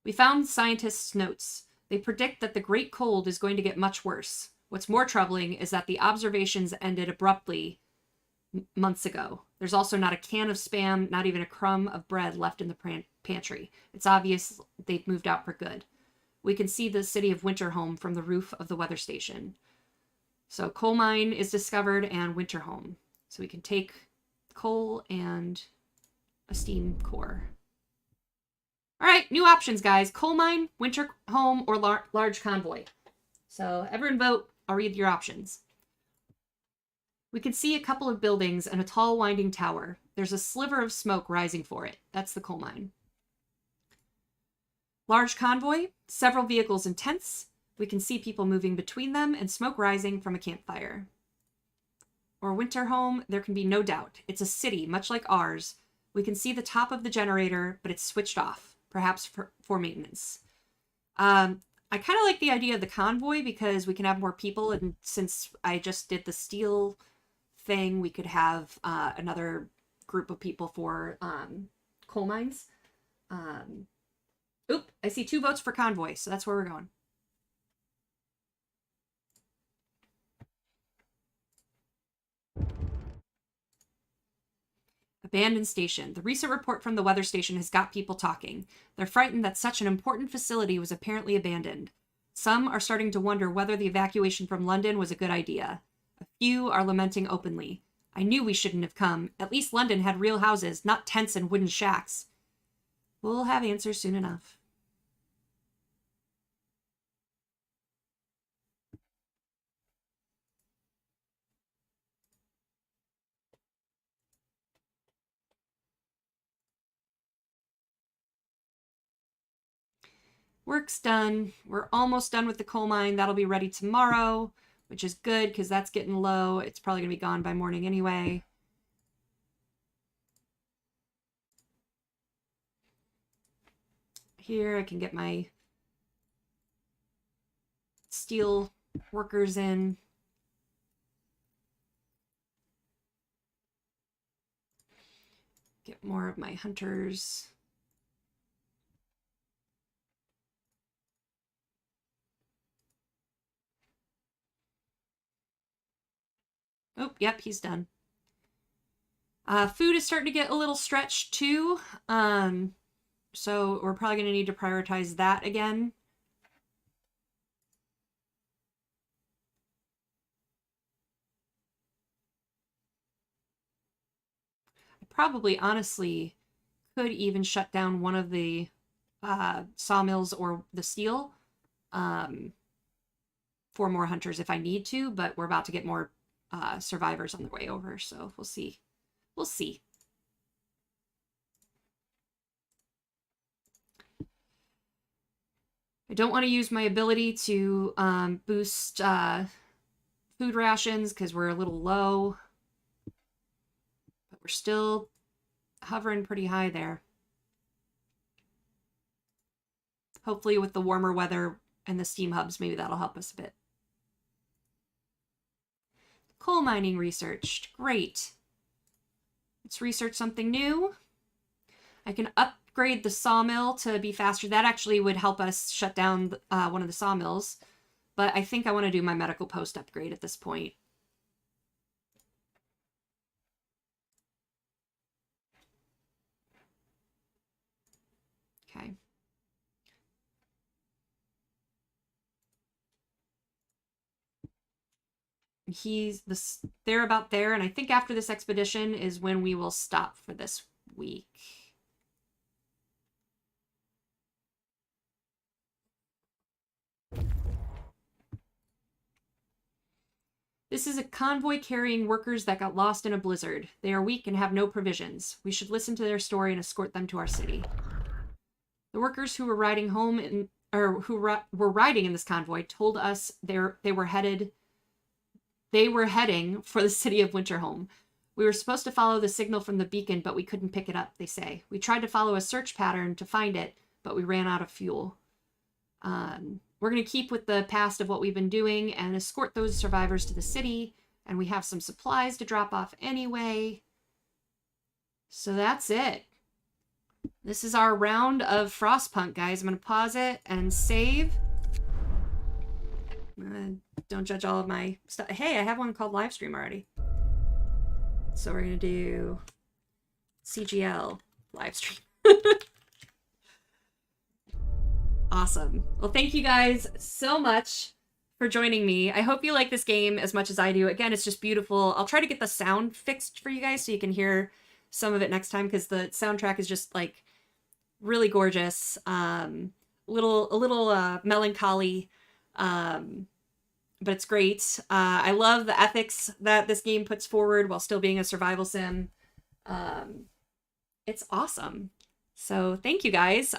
We found scientists' notes. They predict that the Great Cold is going to get much worse. What's more troubling is that the observations ended abruptly months ago. There's also not a can of Spam, not even a crumb of bread left in the pantry. It's obvious they've moved out for good. We can see the city of Winterhome from the roof of the weather station. So coal mine is discovered and Winterhome. So we can take coal and a steam core. All right, new options, guys. Coal mine, Winterhome, or large convoy. So everyone vote. I'll read your options. We can see a couple of buildings and a tall winding tower. There's a sliver of smoke rising for it. That's the coal mine. Large convoy, several vehicles and tents. We can see people moving between them and smoke rising from a campfire. Or Winterhome, there can be no doubt. It's a city, much like ours. We can see the top of the generator, but it's switched off, perhaps for maintenance. I kind of like the idea of the convoy because we can have more people, and since I just did the steel thing, we could have another group of people for coal mines. Oop, I see 2 votes for convoy, so that's where we're going. Abandoned station. The recent report from the weather station has got people talking. They're frightened that such an important facility was apparently abandoned. Some are starting to wonder whether the evacuation from London was a good idea. A few are lamenting openly. I knew we shouldn't have come. At least London had real houses, not tents and wooden shacks. We'll have answers soon enough. Work's done. We're almost done with the coal mine. That'll be ready tomorrow, which is good because that's getting low. It's probably going to be gone by morning anyway. Here I can get my steel workers in. Get more of my hunters. Oh, yep, he's done. Food is starting to get a little stretched too. So we're probably going to need to prioritize that again. I probably, honestly, could even shut down one of the sawmills or the steel for more hunters if I need to, but we're about to get more survivors on the way over, so we'll see. We'll see. I don't want to use my ability to boost food rations because we're a little low. But we're still hovering pretty high there. Hopefully with the warmer weather and the steam hubs, maybe that'll help us a bit. Coal mining researched. Great. Let's research something new. I can upgrade the sawmill to be faster. That actually would help us shut down one of the sawmills. but I think I want to do my medical post upgrade at this point. Okay. They're about there, and I think after this expedition is when we will stop for this week. This is a convoy carrying workers that got lost in a blizzard. They are weak and have no provisions. We should listen to their story and escort them to our city. The workers who were riding home were riding in this convoy told us they were heading for the city of Winterholm. We were supposed to follow the signal from the beacon, but we couldn't pick it up, they say. We tried to follow a search pattern to find it, but we ran out of fuel. We're going to keep with the past of what we've been doing and escort those survivors to the city, and we have some supplies to drop off anyway. So that's it. This is our round of Frostpunk, guys. I'm going to pause it and save. Don't judge all of my stuff. Hey, I have one called Livestream already. So we're going to do CGL Livestream. Awesome. Well, thank you guys so much for joining me. I hope you like this game as much as I do. Again, it's just beautiful. I'll try to get the sound fixed for you guys so you can hear some of it next time, because the soundtrack is just like really gorgeous. A little melancholy, but it's great. I love the ethics that this game puts forward while still being a survival sim. It's awesome. So thank you guys.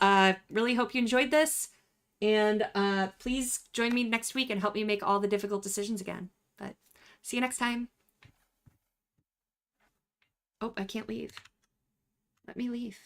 Really hope you enjoyed this. And please join me next week and help me make all the difficult decisions again. But see you next time. Oh, I can't leave. Let me leave.